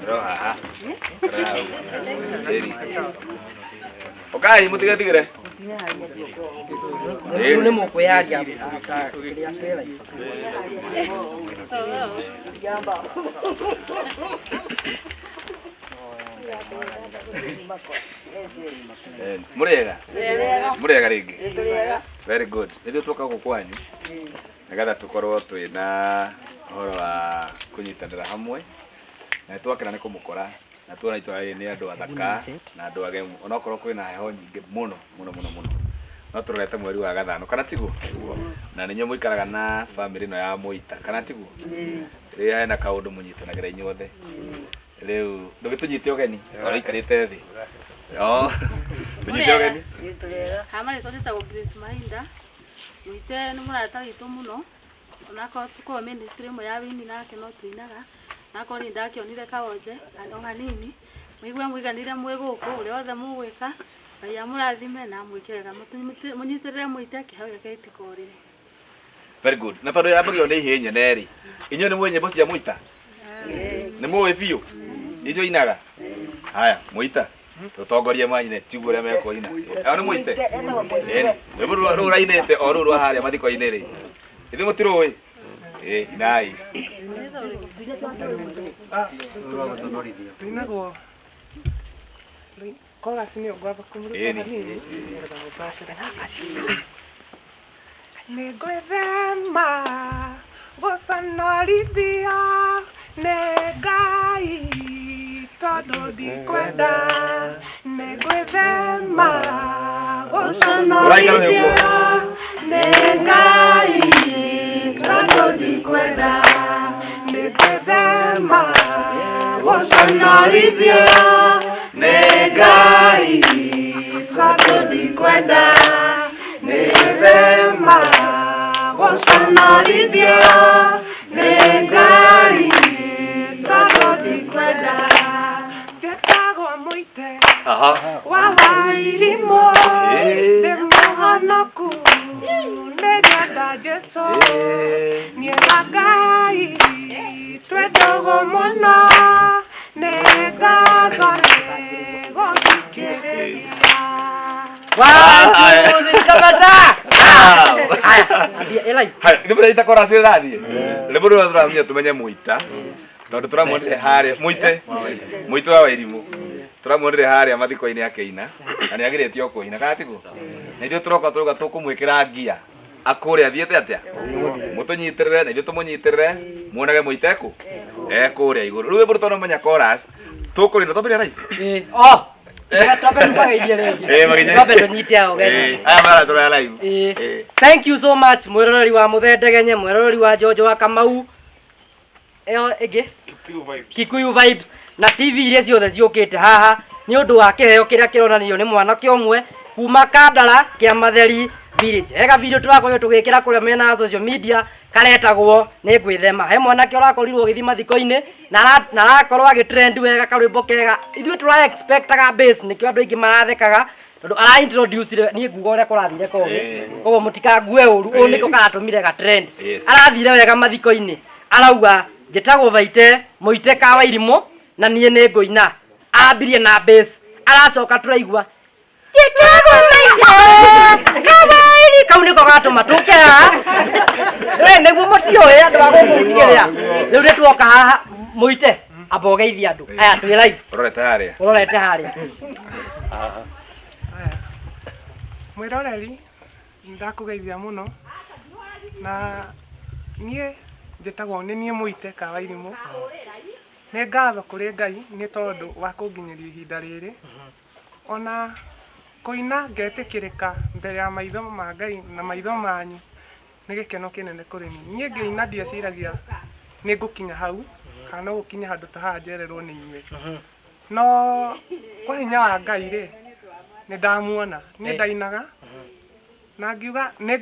Haha. Okay, mutigatigire. Ni mukuyaria kiria twela. Jamba. Murega. Murega ringi. Very good. Ithu tuka gukwanyu. Nagatha tukorwo twina horo wa kunyitanira hamwe. Na twakena ni kumukora. Na tuona itwa ni andu athaka na andu agemu. Ona okorwo kwina heho nyingi muno. No turete mweri wa gathano kana tiguo. Na ninyo muikaraga na family no ya Muita kana tiguo. Ria hena kaundu munyitanagira inyuothe. Riu ndugitunyite ogeni. Ora ikarite thi. Yo. Tunyite ogeni. Hamari tondeta go Grace Mainda. Muite ni murata witu muno. Onako tuko ministry mo ya wini nake no tuinaga. Nako ni ndakionire kawoje ano hanini. Mwigwe mwiganire mwiguku uri othe mugwika. Aya murathime na mwikega munyitirire Muite kihau gaitikore. Very good. Na tondu yambagio ni ihenya neri. Inyo ni mwenye bosi ya Muita. Ni muwe biu. Icio inaga. Haya, Muita. Tutongorie mwanyine tiguo ria meko ina. Ao ni Muite. Ru rainete o ru haria mathiko inere. Ithu mutiroi. Inai. Inago. Kola sinio gwaba kumuruka hanini. Negwethema guconorithia nĩ Ngai tondũ ndikwenda. Negwethema guconorithia nĩ Ngai tondũ ndikwenda. Negwethema guconorithia nĩ Ngai tondũ ndikwenda. Negwethema guconorithia nĩ Ngai tondũ ndikwenda. Njĩtagwo Muite wa Wairimu ndĩ mũhonoku nĩnyenda Jesũ niĩ na Ngai twendagwo mũno nĩ ngatho nĩ gũthikĩrĩria. Ni mureta kora thirathie. Ni mundu turamenya tumenye Muita. Tondu turamuonire haria Muite wa Wairimu. Turamuonire haria mathiko-ini akeina. Na ni agiretio kuina kana tigu. Na ithuĩ turoka turuga tukumwikira ngia. Akure athiete atia. Mutunyitirire na ithuĩ tumunyitirire. Muonage Muite ku. Kuria iguru. Riu mundu tono menya chorus. Tukurina tobire live. Thank you so much mwiroreri wa Muthendegenye, mwiroreri wa Jojo wa Kamau. Eo ege Kikuyu Vibes na TV iria ciothe ciukite haha ni undu wa kiheo kiria kironanio ni mwanake omwe kuma Kandara kia Matheri Village. Ega video turakoyo tugikira kuria mena social media karetagwo ni Gwithema. He mwanake urakorirwo githi mathiko-ini na arakorwo agitrend wega karwimbo kega. Ithuĩ tura expectaga base nikio andu aingi marathekaga tondu ara introduce ni ngugo uria kurathire koge. Koguo mutikangue uru u niko karatumire ga trend. Arathire wega mathiko-ini. Arauga njĩtagwo Vaite Muite ka Wairimu na niĩ nĩ ngũina. Ambirie na base. Aracoka turaigua njĩtagwo Vaite ka Wairimu. Kau niko gatũma tũke haha. Nĩguo mũtiũĩ andũ a gũkũ mũtiũrĩa. Rĩu nĩ tuoka haha Muite amba ũgeithie andũ. Aya twĩ live. Ũrorete harĩa. Mwiroreri ndakugeithia muno na niĩ njĩtagwo nĩ niĩ Muite ka Wairimu. Nĩ ngatho kũrĩ Ngai nĩ tondũ wa kũnginyeria ihinda rĩrĩ. Ona kũina ngetĩkĩrĩka mbere ya maitho ma Ngai na maitho manyu nĩ gĩkeno kĩnene kũrĩ niĩ. Niĩ ngĩina ndieciragia nĩ ngũkinya hau kana no gũkinya handũ ta haha njererwo nĩ inyuĩ. No kwa hinya wa Ngai rĩ nĩ ndamuona nĩ ndainaga na ngiuga nĩ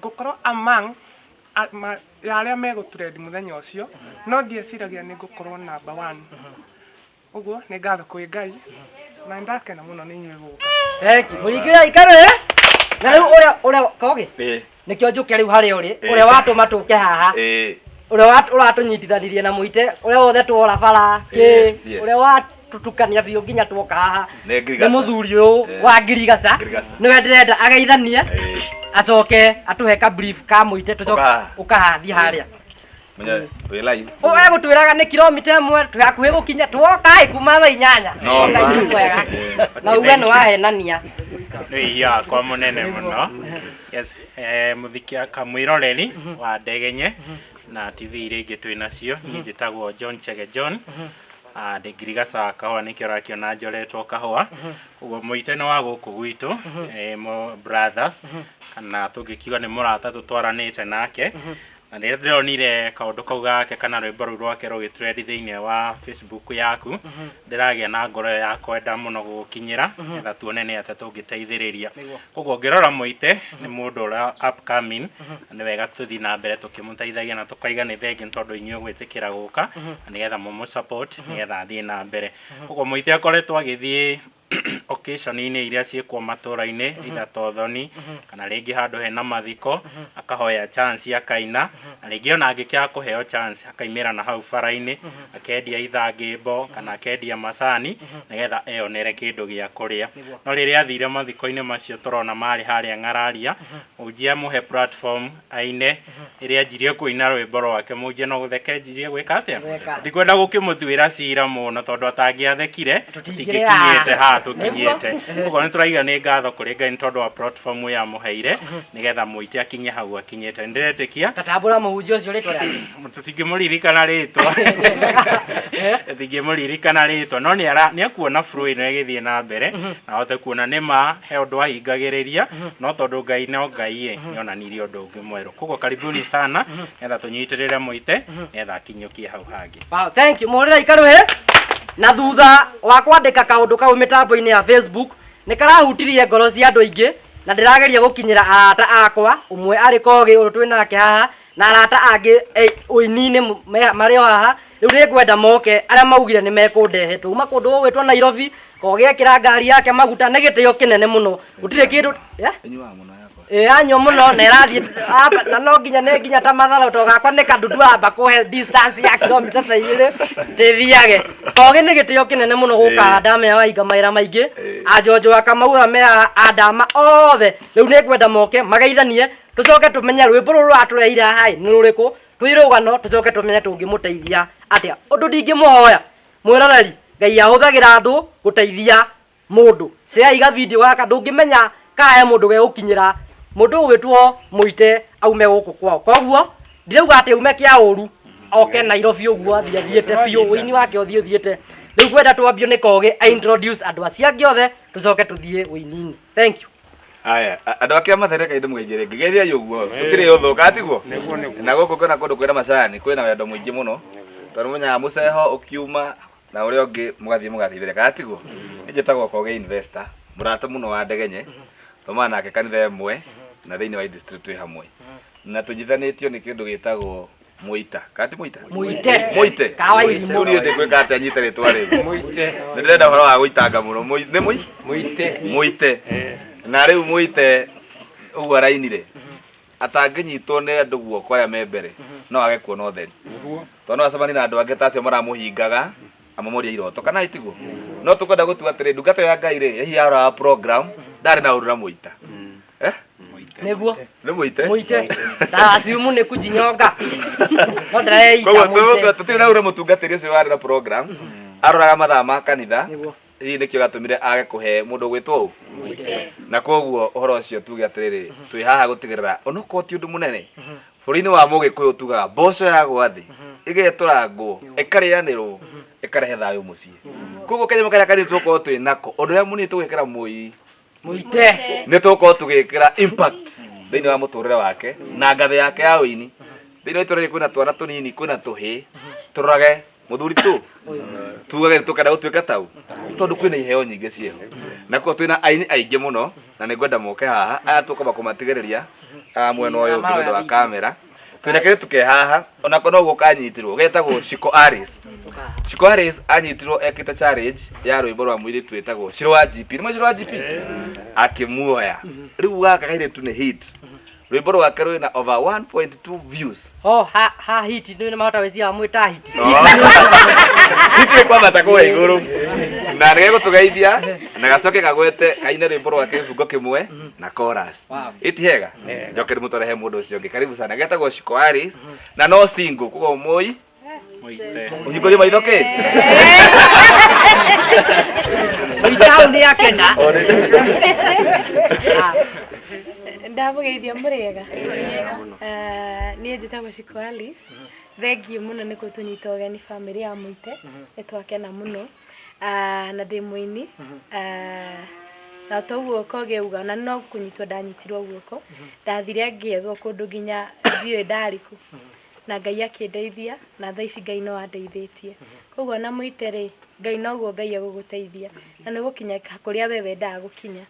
ngũkorwo among ya arĩa megũtrend mũthenya ũcio no ndieciragia nĩ ngũkorwo number 1. Ũguo nĩ ngatho kwĩ Ngai na ndakena mũno nĩ inyuĩ gũka. Thank you. Mũingĩra ikaro na rĩu ũrĩa koge. Nikio njuke riu haria uri uria watuma tuke haha uratunyitithanirie na muite uria wothe twora bara uria watutukania biũ nginya twoka haha nĩ mũthuri ũyũ wa Ngirigaca nĩwe ndĩrenda ageithanie acoke atuhe ka brief ka muite tucoke ukahathi haria egũtwĩraga nĩ kilomita ĩmwe tũhakuhĩ gũkinya twoka kuma thaa 8 wega na uge nĩ wahenania nĩ kwa mũnene mũno. Yes, mũthikia kamwĩroreri wa Ndegenye na TV iria ingĩ twĩ nacio. Niĩ njĩtagwo John Chege John, ndĩ Ngirigaca kahũa nĩkĩo ũrakĩona njoretwo kahũa. Ũguo mũite nĩ wa gũkũ gwitũ, brothers kana tũngĩkiuga nĩ mũrata tũtwaranĩte nake. Na rĩrĩa ndĩronire kaũndũ kau gake kana rwĩmbo rũu rwake rũgĩtrend thĩinĩ wa Facebook yaku, ndĩragĩa na ngoro ya kwenda mũno gũgũkinyĩra nĩgetha tuone nĩ atĩa tũngĩteithĩrĩria. Koguo ngĩrora Mũite nĩ mũndũ ũrĩa upcoming, nĩ wega tũthiĩ na mbere tũkĩmũteithagia na tũkaiga nĩ thengi nĩ tondũ inyuĩ gwĩtĩkĩra gũka na nĩgetha mũmũ-support nĩgetha athiĩ na mbere. Koguo Mũite akoretwo agĩthiĩ occasion-inĩ iria ciĩkuo matũra-inĩ either Tothoni kana rĩngĩ handũ hena mathiko akahoya chance akaina, na rĩngĩ ona angĩkĩaga kũheo chance akaimĩra na hau bara-inĩ akendia either ngĩmbo kana akendia macani nĩgetha eyonere kĩndũ gĩa kũrĩa. No rĩrĩa athire mathiko-inĩ macio tũrona marĩ harĩa Ng'araria, mũnjia mũhe platform aine ĩrĩa anjirie kũina rwĩmbo rwake. Mũnjia no gũtheka anjirie gwĩka atĩa? Ndikwenda gũkĩmũtuĩra cira mũno tondũ atangĩathekire tũtingĩkinyĩte haha tũkinyĩte. Koguo nĩ tũraiga nĩ ngatho kũrĩ Ngai nĩ tondũ wa platform ya mũheire nĩgetha Mũite akinye hau akinyĩte. Ndĩretĩkia tatambũra mũhunjia ũcio rĩtwa rĩake tũtingĩmũririkana rĩtwa tũtingĩmũririkana rĩtwa, no nĩ akuona flow ĩno ĩgĩthiĩ na mbere na ahote kuona nĩ ma he ũndũ ahingagĩrĩria, no tondũ Ngai no Ngai nĩonanirie ũndũ ũngĩ mwerũ. Koguo karibuni sana nĩgetha tũnyitĩrĩre Mũite nĩgetha akinyũkie hau hangĩ. Wow, thank you. Mũrĩra ikarũhe na thutha wa kwandĩka kaũndũ kau mĩtambo-inĩ ya Facebook nĩ karahutirie ngoro cia andũ aingĩ na ndĩrageria gũkinyĩra arata akwa, ũmwe arĩ Kogi ũrĩa twĩ nake haha na arata angĩ ũini-inĩ marĩ o haha. Rĩu nĩ ngwenda moke arĩa maugire nĩ mekũndehe tuma kũndũ gwĩtwo Nairobi, Kogi ekĩra ngari yake maguta nĩ gĩtĩo kĩnene mũno, gũtirĩ kĩndũ anyua mũno na ĩrathiĩ na no nginya ta Matharo to gakwa nĩ kandudu amba kũhe distance ya kilomita ta 2 tĩthiage. Kogi nĩ gĩtĩo kĩnene mũno gũka ndamenya wahinga mawĩra maingĩ Ajojo wa Kamau mea Adama othe. Rĩu nĩ ngwenda moke mageithanie tũcoke tũmenye rwĩmbo rũrũ rũratũreire haha nĩ rũrĩkũ, twĩrũgano tũcoke tũmenye tũngĩmũteithia atĩa. Ũndũ ndingĩmũhoya mwĩroreri, Ngai ahũthagĩra andũ gũteithia mũndũ. Share iga video gaka ndũngĩmenya kae mũndũ gegũkinyĩra mũndũ wĩtwo Mũite aume gũkũ kwao. Koguo ndirauga atĩ ume kĩa ũru oke Nairobi ũguo athiĩte biũ ũini wake ũthiĩte. Rĩu kwenda twambio nĩ Kogi introduce andũ acio angĩ othe tũcoke tũthiĩ ũini-inĩ. Thank you. Aya andũ akĩa mathereka indo mũgeithie rĩngĩ geithia ũguo tũtirĩ ũthũka atigwo na gũkũ kwĩna kũndũ kwĩna macani kwĩna wendo mũingĩ mũno tondũ mũnyaga mũceho ũkiuma na ũrĩa ũngĩ mũgathiĩ mũgateithĩrĩka atigwo. Nĩ njĩtagwo Kogi investor, mũrata mũno wa Ndegenye, tũmana nake kanitha ĩmwe na thĩinĩ wa district twĩ hamwe na tũnyithanĩtio nĩ kĩndũ gĩtagwo Mũita. Kati Mũita? Mũite. Kawaida. Mũite kwĩka atĩ anyite rĩtwa rĩu. Mũite. Nĩ ndĩrenda ũhoro wa gũitanga mũno. Nĩ Mũite. Mũite. Na rĩu Mũite ũguo arainire atangĩnyitwo nĩ andũ guoko arĩa me mbere no age kuona ũtheri. Tondũ no acemani na andũ angĩ ta acio maramũhingaga amamoria iroto kana itiguo. No tũkwenda gũtua atĩrĩ ndungata ya Ngai rĩ hihi ara program ndarĩ na ũndũ na Mũita. Nĩguo. Nĩ Mũite. Mũite. Ta asimu nĩ kujinyonga. No ndareita Mũite. Koguo tũtirĩ na ũrĩa mũtungatĩri ũcio warĩ na program aroraga mathaa ma kanitha. Hii nĩkĩo gatũmire age kũhe mũndũ gwĩtwo Mũite. Na koguo ũhoro ũcio tuge atĩrĩ twĩ haha gũtigĩrĩra onokorwo ti ũndũ mũnene bũrũri-inĩ wa Mũgĩkũyũ tugaga mboco yagwa thĩ ĩgetũrangwo ĩkarĩanĩrwo ĩkarehe thayũ mũciĩ. Koguo kanyamũ karĩa kanini tũkorwo twĩ nako ũndũ ũrĩa mũnini tũgwĩkĩra Mũite nĩ tũkorwo tũgĩkĩra impact thĩinĩ wa mũtũrĩre wake na ngathĩ yake ya ũini. Thĩinĩ wa itũra kwĩna twana tũnini kwĩna tũhĩ tũrorage mũthuri tu tugage tũkenda gũtuĩka tau tondũ kwĩna iheo nyingĩ ciao na koguo twĩna aini aingĩ mũno na nĩ ngwenda moke haha aya tũkamba kũmatigĩrĩria mwena ũyũ ũngĩ nĩ ũndũ wa kamera. Twĩna kĩrĩtu ke haha onako no gũka anyitirwo getagwo Shiko Aris. Shiko Aris anyitirwo ekĩte challenge ya rwĩmbo rwa mũirĩtu wĩtagwo Shiro wa GP. Nĩ Shiro wa GP akĩmuoya. Rĩu gaka kairĩtu nĩ hit rwimbo rwake rwina over 1.2 views. Ha hit ndio mahota wezi amwita hit. Hit kwa matakuwa iguru. Na rego tugeithia na gacoke kagwete kaine rwimbo rwake kifungo kimwe na chorus. Itihega. Njokeri mutorehe mundu ucio ngi. Karibu sana. Getagwo Shiko Aris na no single kugo moi. Moite. Uhinguri maitho ki? Uitao ni akenda. Ndabugeithia muriega niĩ njĩtagwo Shiko Aris. Thengiũ mũno nĩ kũtũnyita ũgeni family ya Mũite, nĩtwakena mũno na ndĩ mũini na toguo kogeuga na no kũnyitwo ndanyitirwo guoko, ndathire ngĩethwo kũndũ nginya ndiũĩ ndarĩkũ na Ngai akĩndeithia na thaa ici Ngai no andeithĩtie. Koguo na Mũite rĩ, Ngai noguo Ngai agũgũteithia na nĩ gũkinya kũrĩa we wendaga gũkinya.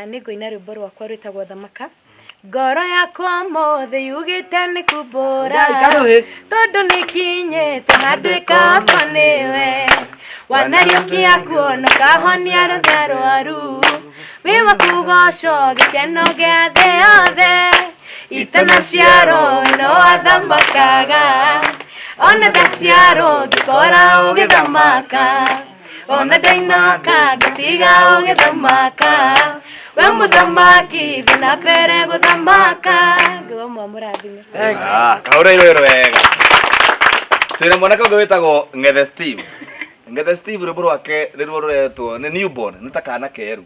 Nĩ ngũina rwĩmbo rwakwa rwĩtagwo Thamaka. Ngoro yakwa mothe yugĩte nĩ kumbũra tondũ nĩkinyĩte handũĩka kwa nĩwe wanariũkia kuonoka honia rũthe rwaru wĩ wa kũgocwo gĩkeno gĩa thĩ yothe itana ciarwo we no wathamakaga ona ndaciarwo ngĩkora ũgĩthamaka ona ndainũka ngatiga ũgĩthamaka we mũthamaki thiĩ na mbere gũthamaka. Ngai mũrathime. Kahũra irũĩro wega. Twĩna mwanake ũngĩ wĩtagwo Ng'ethe Steve. Ng'ethe Steve rwĩmbo rwake nĩruo rũretwo nĩ newborn, nĩ ta kana keru.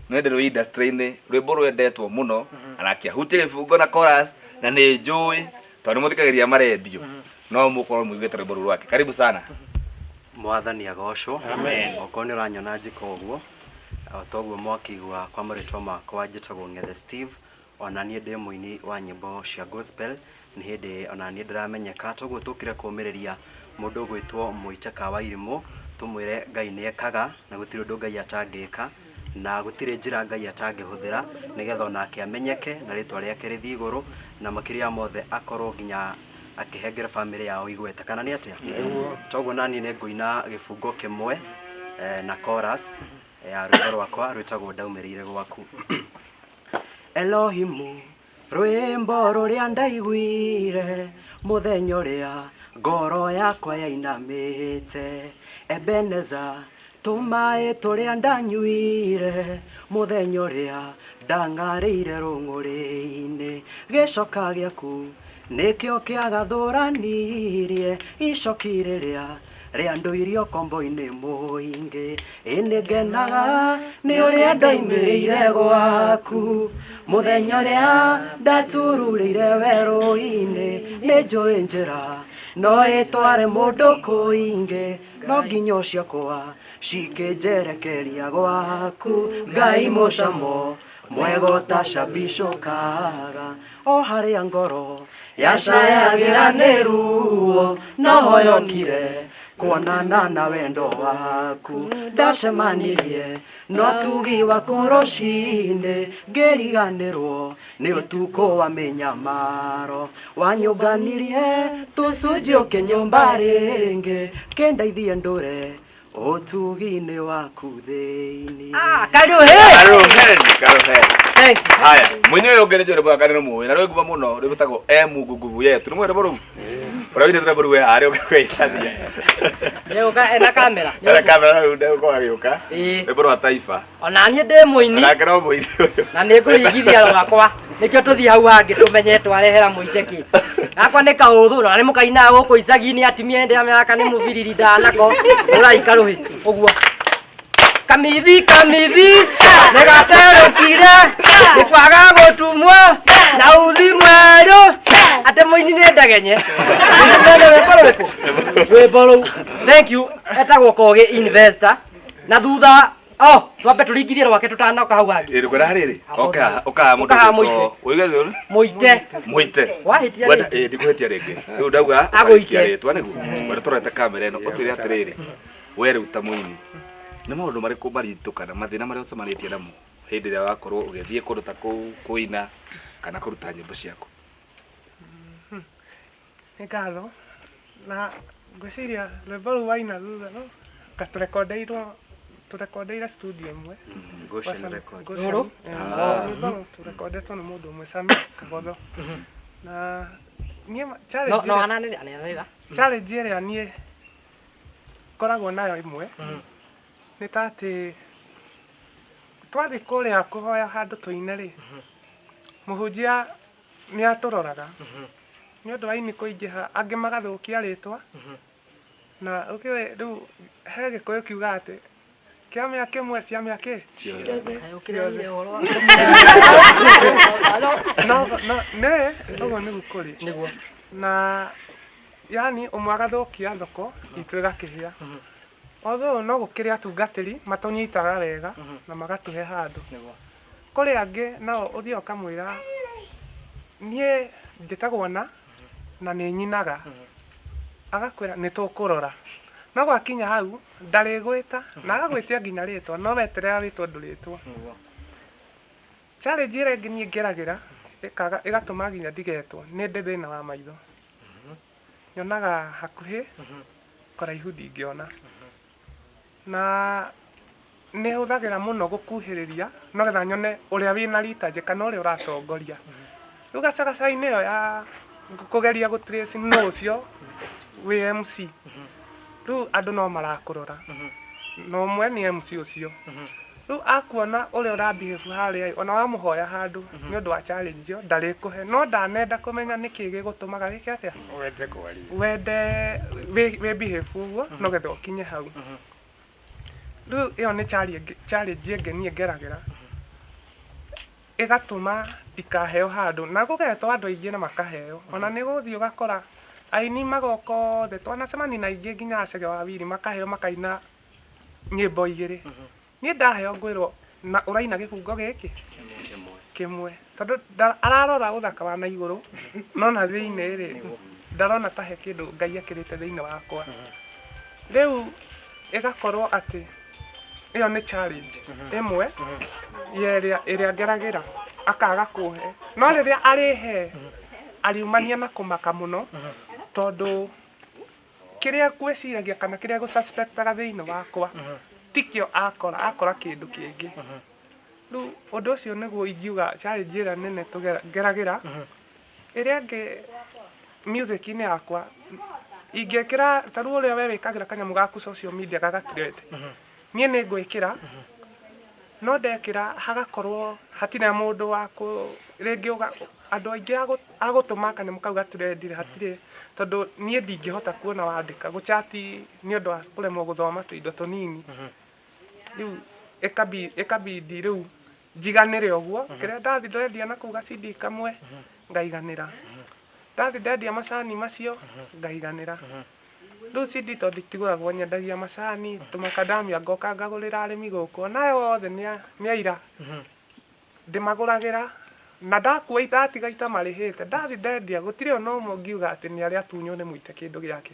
Nĩ ndĩ rwĩ industry-inĩ, rwĩmbo rwendetwo mũno, anakĩahutia gĩbungo na chorus na nĩ njũĩ tondũ mũthikagĩria marendio. No mũkorwo mũiguĩte rwĩmbo rwake. Karibu sana. Mwathani agocwo. Amen. Okorwo nĩ ũranyona njĩka ũguo toguo mwakigua kwa marĩtwa makwa njĩtagwo Ng'ethe Steve, ona niĩ ndĩ mũini wa nyĩmbo cia gospel, nĩ hĩndĩ ona niĩ ndĩramenyeka, toguo tũkire kũmĩrĩria mũndũ ũgwĩtwo Mũite wa Irimũ, tũmwĩre Ngai nĩekaga na gũtirĩ ũndũ Ngai atangĩka na gũtirĩ njĩra Ngai atangĩhũthĩra nĩgetha onake amenyeke na rĩtwa rĩake rĩthiĩ igũrũ na makĩria mothe akorwo nginya akĩhengera family yao igweta, kana nĩ atĩa? Toguo nani nĩ ngũina gĩbungo kĩmwe na chorus ya rwĩmbo rwakwa rwĩtagwo Ndaumĩrĩire gwaku. Elohimu rwĩmbo rũrĩa ndaiguire mũthenya ũrĩa ngoro yakwa yainamĩte, Ebeneza tũmaĩ tũrĩa ndanyuire mũthenya ũrĩa ndang'arĩire rũng'ũrĩ-inĩ, gĩcoka gĩaku nĩkĩo kĩagathũranirie icoki rĩrĩa rĩa ndũirio kombo-inĩ mũingĩ, ĩnĩ ngenaga nĩ ũrĩa ndaumĩrĩire gwaku mũthenya ũrĩa ndatururĩire werũ-inĩ, nĩ njũĩ njĩra no ĩtware mũndũ kũingĩ, no nginya ũciakwa cikĩnjerekeria gwaku, Ngai mũcamo mwega ũtacambicũkaga, o harĩa ngoro yacayagĩra nĩ ruo noho yokire kuonana na wendo waku, ndacemanirie no tugi waku rũcinĩ ngĩriganĩrwo nĩ ũtukũ wa mĩnyamaro, wanyũnganirie tũcunjĩ ũkĩnyũmba rĩngĩ, kĩndeithie ndũre ũtugi-inĩ waku thĩinĩ. Haya, mũini ũyũ ũngĩ nĩ njũĩ rwĩmbo rwake nĩ mũĩ na rwĩ ngumo mũno rwĩtagwo Mungu nguvu yetu. Nĩ mũĩ rwĩmbo rũu? Ũraũine rwĩmbo rũu harĩa ũngĩkũĩtania. Nĩũka ena kamera. Ena kamera rĩu ndegũkorwo agĩũka. Rwĩmbo rwa Taifa. Ona niĩ ndĩ mũini. Onake no mũini ũyũ. Na nĩ ngũringithia rwakwa. Nĩkĩo tũthiĩ hau hangĩ tũmenye twarehera Mũite kĩ. Gakwa nĩ kaũthũ na nĩ mũkainaga gũkũ icagi-inĩ atimia hĩndĩ ya mĩaka nĩ mũbiriri ndanako. Ũraika rũhĩ ũguo. Kamithi nĩgaterũkire nĩkwaga gũtumwo na uthi mwerũ atĩ mũini nĩ ndegenye. Rwĩmbo rũu. Thank you. Etagwo Kogi Investor na thutha twambe tũringithie rwake tũtanoka hau hangĩ. Rũkwĩra harĩrĩ ũkaha mũndũ wĩtwo Mũite. Wahĩtia rĩngĩ. Ndikũhĩtia rĩngĩ. Rĩu ndauga agũikia rĩtwa nĩguo wĩra tũrete kamera ĩno ũtwĩre atĩrĩrĩ, we rĩu ta mũini nĩ maũndũ marĩkũ maritũ kana mathĩna marĩa ũcemanĩtie namo hĩndĩ ĩrĩa wakorwo ũgĩthiĩ kũndũ ta kũu kũina kana kũruta nyĩmbo ciaku? Nĩ ngatho na ngwĩciria rwĩmbo rũu waina thutha no ngatũrekondeirwo tũrekondeire studio ĩmwe Goshen Records. Goro? nyĩmbo tũrekondetwo nĩ mũndũ ũmwe Sami Kagotho na niĩ No ananĩra. challenge ĩrĩa niĩ koragwo nayo ĩmwe nĩ ta atĩ twathiĩ kũrĩa kũhoya handũ tũine rĩ mũhunjia nĩ atũroraga nĩ ũndũ wa ini kũingĩha angĩ magathũkia rĩtwa na ũkĩwe rĩu he gĩkũyũ kiuga atĩ kĩamĩa kĩmwe ciamĩa kĩ nĩ ũguo nĩguo kũrĩ na yani ũmwe agathũkia thoko itũ ĩgakĩhĩa although no gũkĩrĩ atungatĩri matũnyitaga wega na magatũhe handũ kũrĩ angĩ nao ũthiĩ ũkamwĩra niĩ njĩtagwo na nĩ nyinaga agakwĩra nĩ tũkũrora no gwakinya hau ndarĩgwĩta na agagwĩtia nginya rĩtwa no weterera wĩtwo ndũrĩtwo challenge ĩrĩa ĩngĩ niĩ ngeragĩra ĩgatũma nginya ndigetwo nĩ ndĩ thĩna wa maitho nyonaga hakuhĩ kũraihu ndingĩona na nĩ hũthagĩra mũno gũkuhĩrĩria no getha nyone ũrĩa wĩna rita kana ũrĩa ũratongoria rĩu gacagaca-inĩ ĩyo ya kũgeria gũtrace nũ ũcio wĩ MC rĩu andũ no marakũrora na ũmwe nĩ MC ũcio rĩu akuona ũrĩa ũrambihĩbu harĩa ona wamũhoya handũ nĩ ũndũ wa challenge ĩyo ndarĩkũhe no ndanenda kũmenya nĩkĩ gĩgũtũmaga gĩke atĩa wende wĩbihĩbu ũguo no getha ũkinye hau rĩu ĩyo nĩ challenge ĩngĩ niĩ ngeragĩra ĩgatũma ndikaheo handũ na gũgetwo andũ aingĩ na makaheo ona nĩ gũthiĩ ũgakora aini magoka othe twanacemani na aingĩ nginya Acege wa Wili makaheo makaina nyĩmbo igĩrĩ niĩ ndaheo ngwĩrwo na ũraina gĩbungo gĩkĩ kĩmwe tondũ ararora ũthaka wa na igũrũ no na thĩinĩ rĩ ndarona ta he kĩndũ Ngai akĩrĩte thĩinĩ wakwa rĩu ĩgakorwo atĩ ĩyo nĩ challenge ĩmwe ĩrĩa ngeragĩra akaga kũhe no rĩrĩa arĩhe ariumania na kũmaka mũno tondũ kĩrĩa gwĩciragia kana kĩrĩa gũsuspectaga thĩinĩ wakwa tikĩo akora kĩndũ kĩngĩ rĩu ũndũ ũcio nĩguo ingiuga challenge ĩrĩa nene tũgeragĩra ĩrĩa ngĩ music-inĩ yakwa ingĩkĩra tarũ ũrĩa we wĩkagĩra kanyamũ gaku social media gagatrend niĩ nĩ ngwĩkĩra no ndekĩra hagakorwo hatirĩ mũndũ wa rĩngĩ andũ aingĩ agũtũma kanyamũ kau gatrendire hatirĩ tondũ niĩ ndingĩhota kuona wandĩka gũchati nĩ ũndũ wa kũremwo gũthoma tũindo tũnini rĩu ĩkabidi rĩu njiganĩre ũguo kĩrĩa ndathi ndendia na kũu gacidi kamwe ngaiganĩra ndathi ndendia macani macio ngaiganĩra rĩu cidi tondũ itigũragwo nyendagia macani tũmakadamia ngoka ngagũrĩra arĩmi gũkũ nayo othe nĩ aira ndĩmagũragĩra na ndakuwa itatiga itamarĩhĩte ndathi ndendia gũtirĩ ona ũmwe ngiuga atĩ nĩ arĩa tunywo nĩ mũite kĩndũ gĩake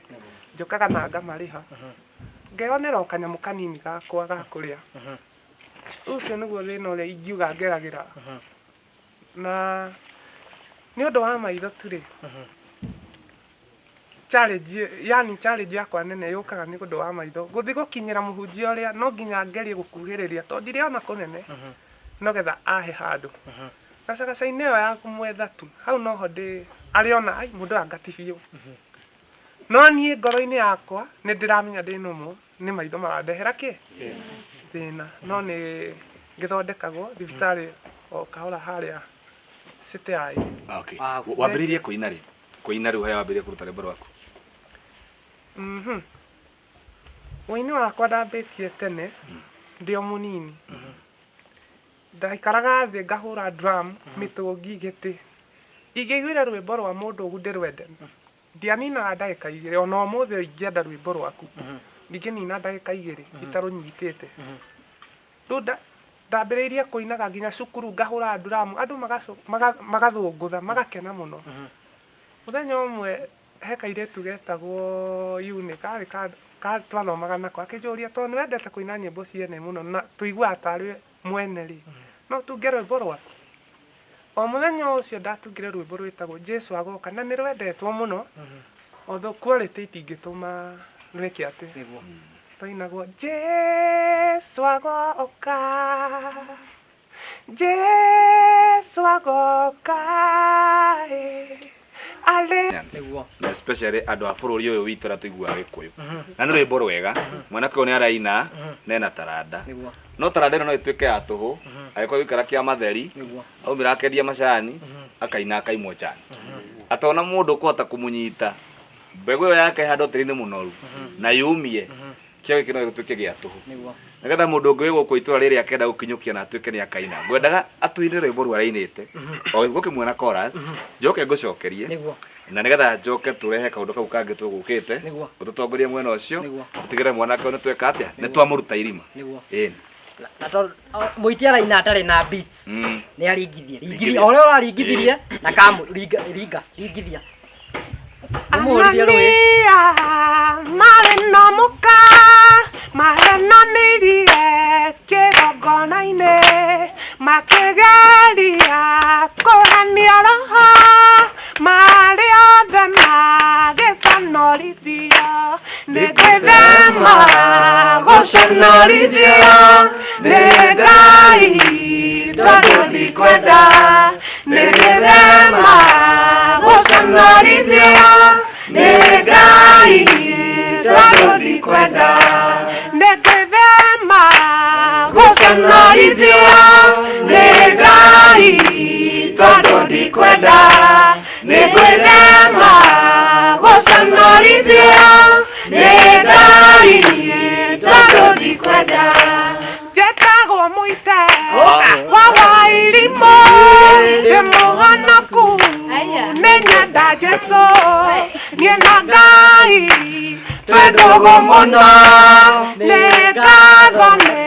njũkaga na ngamarĩha ngeyonera o kanyamũ kanini gakwa ga kũrĩa ũcio nĩguo thĩna ũrĩa ingiuga ngeragĩra na nĩ ũndũ wa maitho turĩ challenge yakwa nene yũkaga nĩ ũndũ wa maitho gũthiĩ gũkinyĩra mũhunjia ũrĩa no nginya ngerie gũkuhĩrĩria tondũ ndirĩ ona kũnene no getha ahe handũ gacagaca-inĩ ĩyo ya kũmwetha tu hau noho arĩona ai mũndũ angati biũ no niĩ ngoro-inĩ yakwa nĩ ndĩramenya ndĩ normal nĩ maitho marandehera kĩ thĩna no nĩ ngĩthondekagwo thibitarĩ o kahora harĩa city ai wambĩrĩirie kũina rĩu harĩa wambĩrĩirie kũruta rwĩmbo rwaku ũini wakwa ndambĩtie tene ndĩ o mũnini ndaikaraga thĩ ngahũra drum mĩtũngi gĩtĩ ingĩiguire rwĩmbo rwa mũndũ ũgu ndĩrwende ndianinaga ndagĩka igĩrĩ ona ũmũthĩ ingĩenda rwĩmbo rwaku ndingĩnina ndagĩka igĩrĩ itarũnyitĩte rĩu ndambĩrĩirie kũinaga nginya cukuru ngahũra drum andũ magathũngũtha magakena mũno mũthenya ũmwe he kairĩtu getagwo Yuni karĩ twathomaga nako akĩnjũria tondũ nĩ wendete kũina nyĩmbo ciene mũno na tũiguaga tarĩ mwene rĩ no tunge rwĩmbo rwaku o mũthenya ũcio ndatungire rwĩmbo rwĩtagwo Jesu agoka na nĩ rwendetwo mũno although quality itingĩtũma rwĩke atĩ twainagwo Jesu agoka, Jesu agoka, na especially andu a bururi uyu witu ra tuigua Gikuyu na ni rwimbo rwega mwanake uyu ni araina na ena taranda no taranda ino no ituike ya tuhu agikwa wikara kia matheri aumira akendia macani akaina akaimwo chance atona mundu kuhota kumunyita mbegu iyo yake hando tiri-ini munoru na yumie kia gikino gituike gia tuhu nigetha mundu ungi guku itura riri akenda gukinyukia na atuike ni akaina ngwendaga atuine rwimbo rwa rainite o gukimwena chorus njoke ngucokerie na nigetha njoke turehe kaundu kau kangi tugukite ututongorie mwena ucio tigire mwanake uyu nitweka atia nitwamuruta irima na to muiti araina atari na beats ni aringithia ore uraringithirie na kamu ringithia umurithia rui marena muka marena nirie kigongona-ini makigeria kuhania roho mari othe magiconorithio nigwithema guconorithio ni Ngai tondu ndikwenda nigwithema guconorithio ni Ngai tondu ndikwenda nigwithema guconorithio ni Ngai tondu ndikwenda nigwithema guconorithio ni Ngai tondu ndikwenda njĩtagwo mũite wa Wairimu ndĩ mũhonoku nĩ nyenda Jesũ niĩ na Ngai twĩ ndũgũ mũno nĩ ngatho nĩ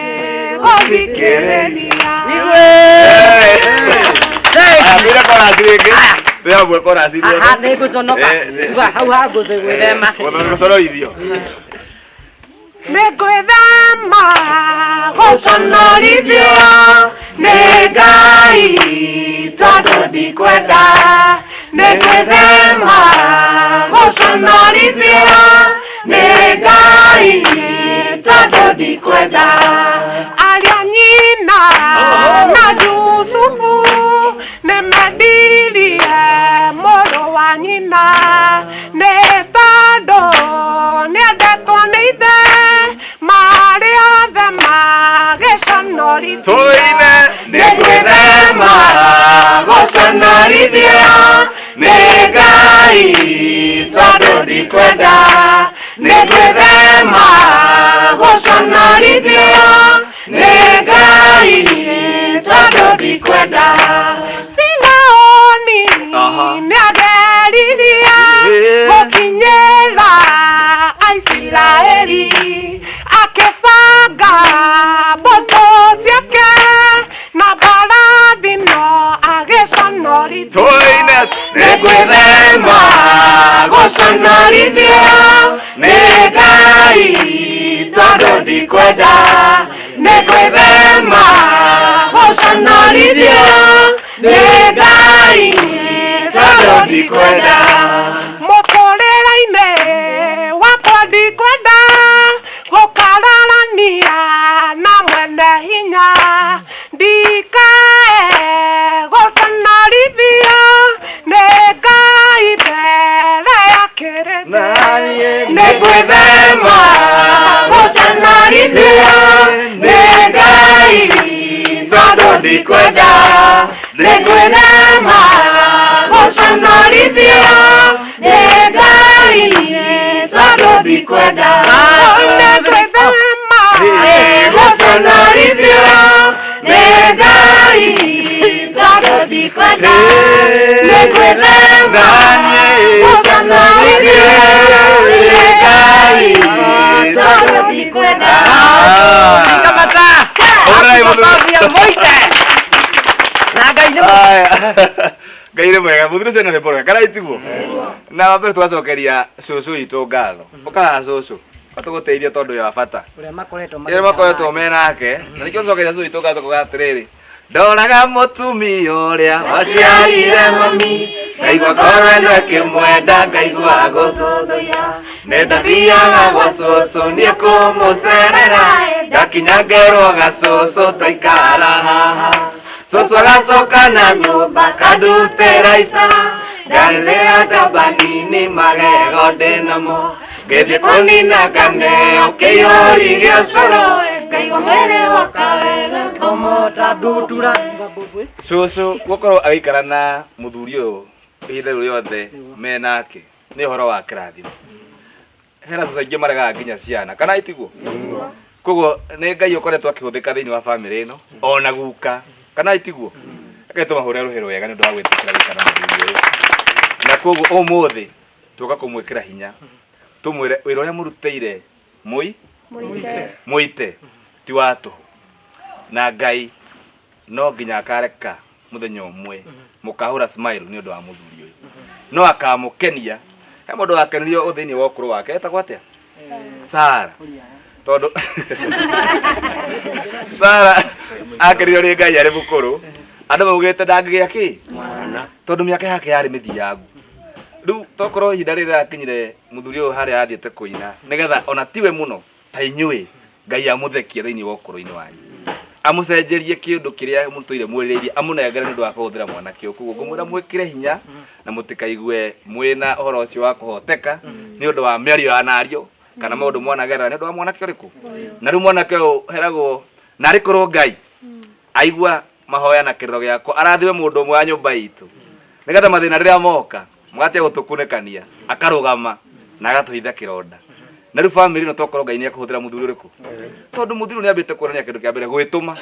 gũthikĩrĩria nĩ ngũconoka hau ha gwĩthema nigwithema guconorithio ni Ngai tondu ndikwenda nigwithema guconorithio ni Ngai tondu ndikwenda aria nyina na Jusufu nimendirie mũrũ wa nyina nĩ tondũ nĩendetwo nĩ ithe marĩ othe magiconorithio nĩgwĩthema guconorithio nĩ Ngai tondũ ndikwenda nĩgwĩthema guconorithio nĩ Ngai tondũ ndikwenda Firaũni nĩageririe gũkinyĩra Aisiraeli akĩbanga mbũtũ ciake na mbarathi no agĩconorithio nĩgwĩthema guconorithio nĩ Ngai tondũ ndikwenda nĩgwĩthema guconorithio nĩ Ngai tondũ ndikwenda mũtũrĩre-inĩ wakwa ndikwenda gũkararania na mwene hinya ndikae gũconorithio nĩ Ngai mbere ya kĩrĩndĩ nĩgwĩthema gũconorithio nĩ Ngai tondũ ndikwenda nĩgwĩthema guconorithio nĩ Ngai tondũ ndikwenda nĩgwĩthema guconorithio nĩ Ngai tondũ ndikwenda nĩgwĩthema guconorithio nĩ Ngai tondũ ndikwenda Ngai nĩ mwega mũthuri ũcio nĩ mwega kana itiguo na wambere tũgacokeria cũcũ witũ ngatho ũkaga cũcũ atũgũteithia tondũ ya bata ũrĩa makoretwo menake na nĩkĩo tũcokeria cũcũ witũ ngatho kuga atĩrĩrĩ ndoraga mũtumia ũrĩa waciarire mami ngaigua ngoro ĩno ĩkĩmwenda ngaigua gũthũthũia nendathiaga gwa cucu nie kumucerera ngakinya ngerwo gacucu toikara haha cucu agacoka na nyumba kandutĩra itara ngarĩrĩra njambanini magego ndĩnamo ngĩthiĩ kũnina nganeo kĩihũri gĩa cũrũ ngaigua mwĩrĩ woka wega tomota ndutura cucu gũkorwo agĩikara na mũthuri ũyũ ihinda rĩu rĩothe menake nĩ ũhoro wa kĩrathimo. Hena cucu aingĩ maregaga nginya ciana kana itiguo. Koguo nĩ Ngai ũkoretwo akĩhũthĩka thĩinĩ wa bamĩrĩ ĩno ona guka kana itiguo. Reke tũmahũre rũhĩ rwega nĩ ũndũ wa gwĩtĩkĩra gũikara na mũthuri ũyũ. Na koguo ũmũthĩ tũka kũmwĩkĩra hinya tũmwĩre wĩra ũrĩa mũrutĩire mũite ti wa tũhũ na Ngai no nginya akareka mũthenya ũmwe mũkahũra smile nĩ ũndũ wa mũthuri ũyũ no akamũkenia. He mũndũ wakenirio thĩinĩ wa ũkũrũ wake etagwo atĩa? Sara. Tondũ Sara akenirio nĩ Ngai arĩ mũkũrũ andũ maugĩte ndangĩgĩa kĩ mwana tondũ mĩaka yake yarĩ mĩthiangu. Rĩu tokorwo ihinda rĩrĩ rĩrakinyire mũthuri ũyũ harĩa athiĩte kũina nĩgetha ona tiwe mũno ta inyuĩ Ngai amũthekie thĩinĩ wa ũkũrũ-inĩ wanyu amũcenjerie kĩndũ kĩrĩa mũtũire mwĩrĩirie amũnengere nĩ ũndũ wa kũhũthĩra mwanake ũyũ. Koguo ngũmwĩra mwĩkĩre hinya na mũtikaigue mwĩna ũhoro ũcio wa kũhoteka nĩ ũndũ wa mĩario ya nario kana maũndũ mwanagerera nĩ ũndũ wa mwanake ũrĩkũ. Na rĩu mwanake ũyũ heragwo na arĩkorwo Ngai aigua mahoya na kĩrĩro gĩakwa arathime mũndũ ũmwe wa nyũmba itũ nĩgetha mathĩna rĩrĩa moka mwate gũtũkunĩkania akarũgama na agatũhitha kĩronda. Na rĩu bamĩrĩ ĩno tokorwo Ngai nĩ akũhũthĩra mũthuri ũrĩkũ tondũ mũthuri nĩ ambĩte kuonania kĩndũ kĩa mbere gwĩtũma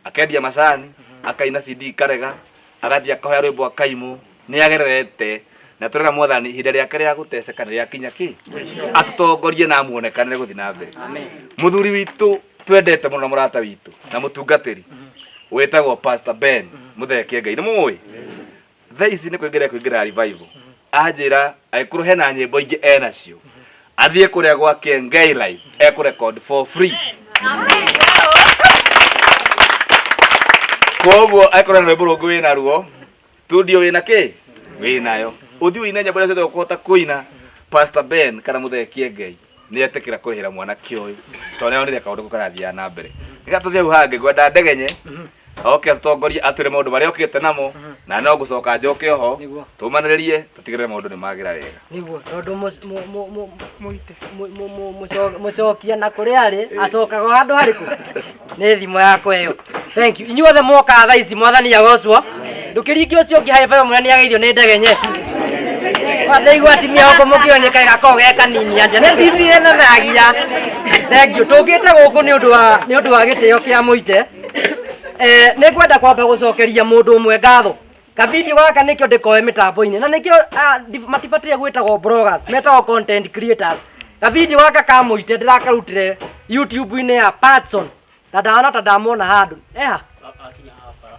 akendia macani akaina CD karega agathiĩ akahoya rwĩmbo akaimũ nĩ agererete na tũrera Mwathani ihinda rĩake rĩa gũteceka nĩ rĩakinya kĩ atũtongorie na muonekanĩre gũthiĩ na mbere. Mũthuri witũ twendete mũno na mũrata witũ na mũtungatĩri wĩtagwo Pastor Ben Mũthekie Ngai nĩ mũĩ thaa ici nĩ kũingĩra revival anjĩra agĩkorwo hena nyĩmbo ingĩ enacio athiĩ kũrĩa gwake Ngai Live ekũrecord for free. Koguo akorwo na rwĩmbo rũngĩ wĩna ruo studio wĩna kĩ wĩnayo ũthiĩ wĩna nyĩmbo iria ciothe ũkũhota kũina Pastor Ben kana Mũthekie Ngai nĩ etĩkĩra kũrĩhĩra mwanake ũyũ tondũ nĩonire kaũndũ karathiaga na mbere. Rĩrĩa tũthiĩ hau hangĩ ngwenda Ndegenye oke atongorie atwĩre maũndũ marĩa okĩte namo na no gũcoka njoke oho tũmanĩrĩrie tũtigĩrĩre maũndũ nĩ magĩra wega nĩguo tondũ mũcokia na kũrĩa arĩ acokaga handũ harĩkũ nĩ thimo yakwa ĩyo. Thank you. Inyuothe moka thaa ici Mwathani agocwo ndũkĩringi ũcio ũngĩ high five mũrĩa nĩ ageithio nĩ Ndegenye ndaigua atimia oko mũkĩo nĩ kaĩ gakorwo ge kanini atĩa nĩ thithire na nagia. Thank you. Tũkĩte gũkũ nĩ ũndũ wa gĩtĩo kĩa mũite nĩ kwenda kwamba gũcokeria mũndũ ũmwe ngatho. Kavidio gaka nĩkĩo ndĩkoe mĩtambo-inĩ na nĩkĩo matibatiĩ gwĩtagwo bloggers metagwo content creators. Kavidio gaka ka mũite ndĩrakarutire YouTube-inĩ ya Patson na ndana ta ndamona handũ eha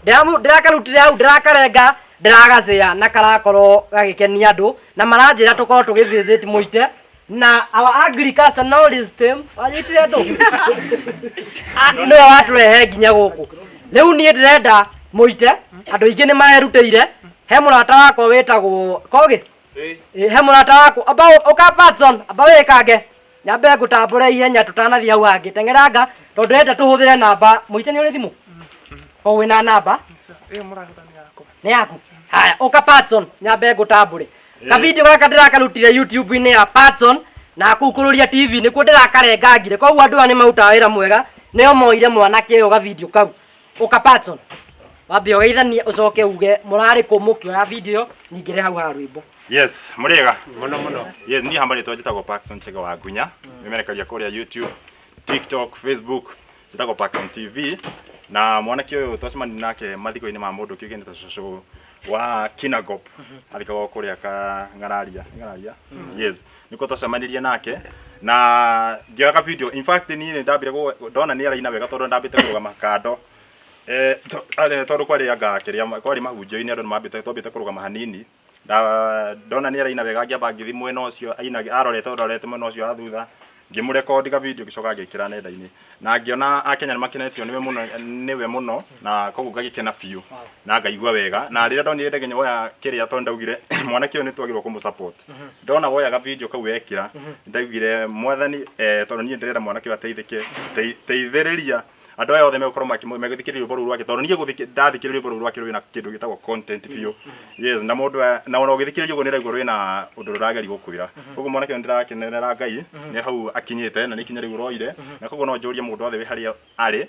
ndĩrakarutire hau ndĩrakarenga ndĩragacĩa na karakorwo gagĩkenia andũ na maranjĩra tũkorwo tũgĩvisit mũite na our agriculture knowledge team wanyitire andũ nĩwe watũrehe nginya gũkũ. Rĩu niĩ ndĩrenda mũite andũ aingĩ nĩ marerutĩire he mũrata wakwa wĩtagwo Kogi he mũrata wakwa amba ũka Patson amba wĩkange nyambe ngũtambũre ihenya tũtanathiĩ hau hangĩ tengeranga tondũ ndĩrenda tũhũthĩre namba mũite nĩ ũrĩ thimũ o wĩna namba nĩ yaku haya ũka Patson nyambe ngũtambũre. Kavidio gaka ndĩrakarutire YouTube-inĩ ya Patson na kũkũrũria TV nĩkuo ndĩrakarengangire koguo andũ aya nĩ marutaga wĩra mwega nĩo moire mwanake ũyũ gavidio kau. Ũka Patson wambe ũgeithanie ũcoke uge mũrarĩ kũ mũkĩoya video ningĩre hau ha rwĩmbo. Yes, mũrĩega mũno. Yes, niĩ hamba rĩtwa njĩtagwo Paxson Chege wa Ngunya nĩmerekagia kũrĩa YouTube, TikTok, Facebook njĩtagwo Paxson TV na mwanake ũyũ twacemania nake mathiko-inĩ ma mũndũ kĩũgĩ ta cũcũ wa Kinangop arĩkagwo kũrĩa Ng'araria. Yes, nĩkuo twacemanirie nake na ngĩoya video. In fact niĩ ndambire ndona nĩ araina wega tondũ ndambĩte kũrũgama kando tondũ kwarĩ anga kĩrĩa kwarĩ mahunjio-inĩ andũ nĩmambĩte twambĩte kũrũgama hanini ndona nĩ araina wega ngĩamba ngĩthi mwena ũcio arorete mwena ũcio wa thutha ngimurekondi ga video gicoka ngikira nenda-ini na ngiona akenya nĩmakenetio niwe muno na koguo ngagikena biũ na ngaigua wega na rĩrĩa ndonire Ndegenye woya kĩrĩa to ndaugire mwanake ũyũ nĩtwagĩrĩirwo kũmũ-support ndona woya ga video kau ekira ndaugire mwathani tondũ niĩ ndĩrenda mwanake ũyũ ateithĩke teithĩrĩria andũ aya othe megũkorwo magĩthikĩrĩria rwĩmbo rũu rwake tondũ niĩ ndathikĩrĩria rwĩmbo rũu rwake rwĩna kĩndũ gĩtagwo content biũ yes na mũndũ na ona ũgĩthikĩrĩria ũguo nĩraigua rwĩna ũndũ rũrageri gũkwĩra koguo mwanake ndĩrakenerera Ngai nĩ hau akinyĩte na nĩ ikinya rĩu roire na koguo no njũrie mũndũ othe wĩ harĩa arĩ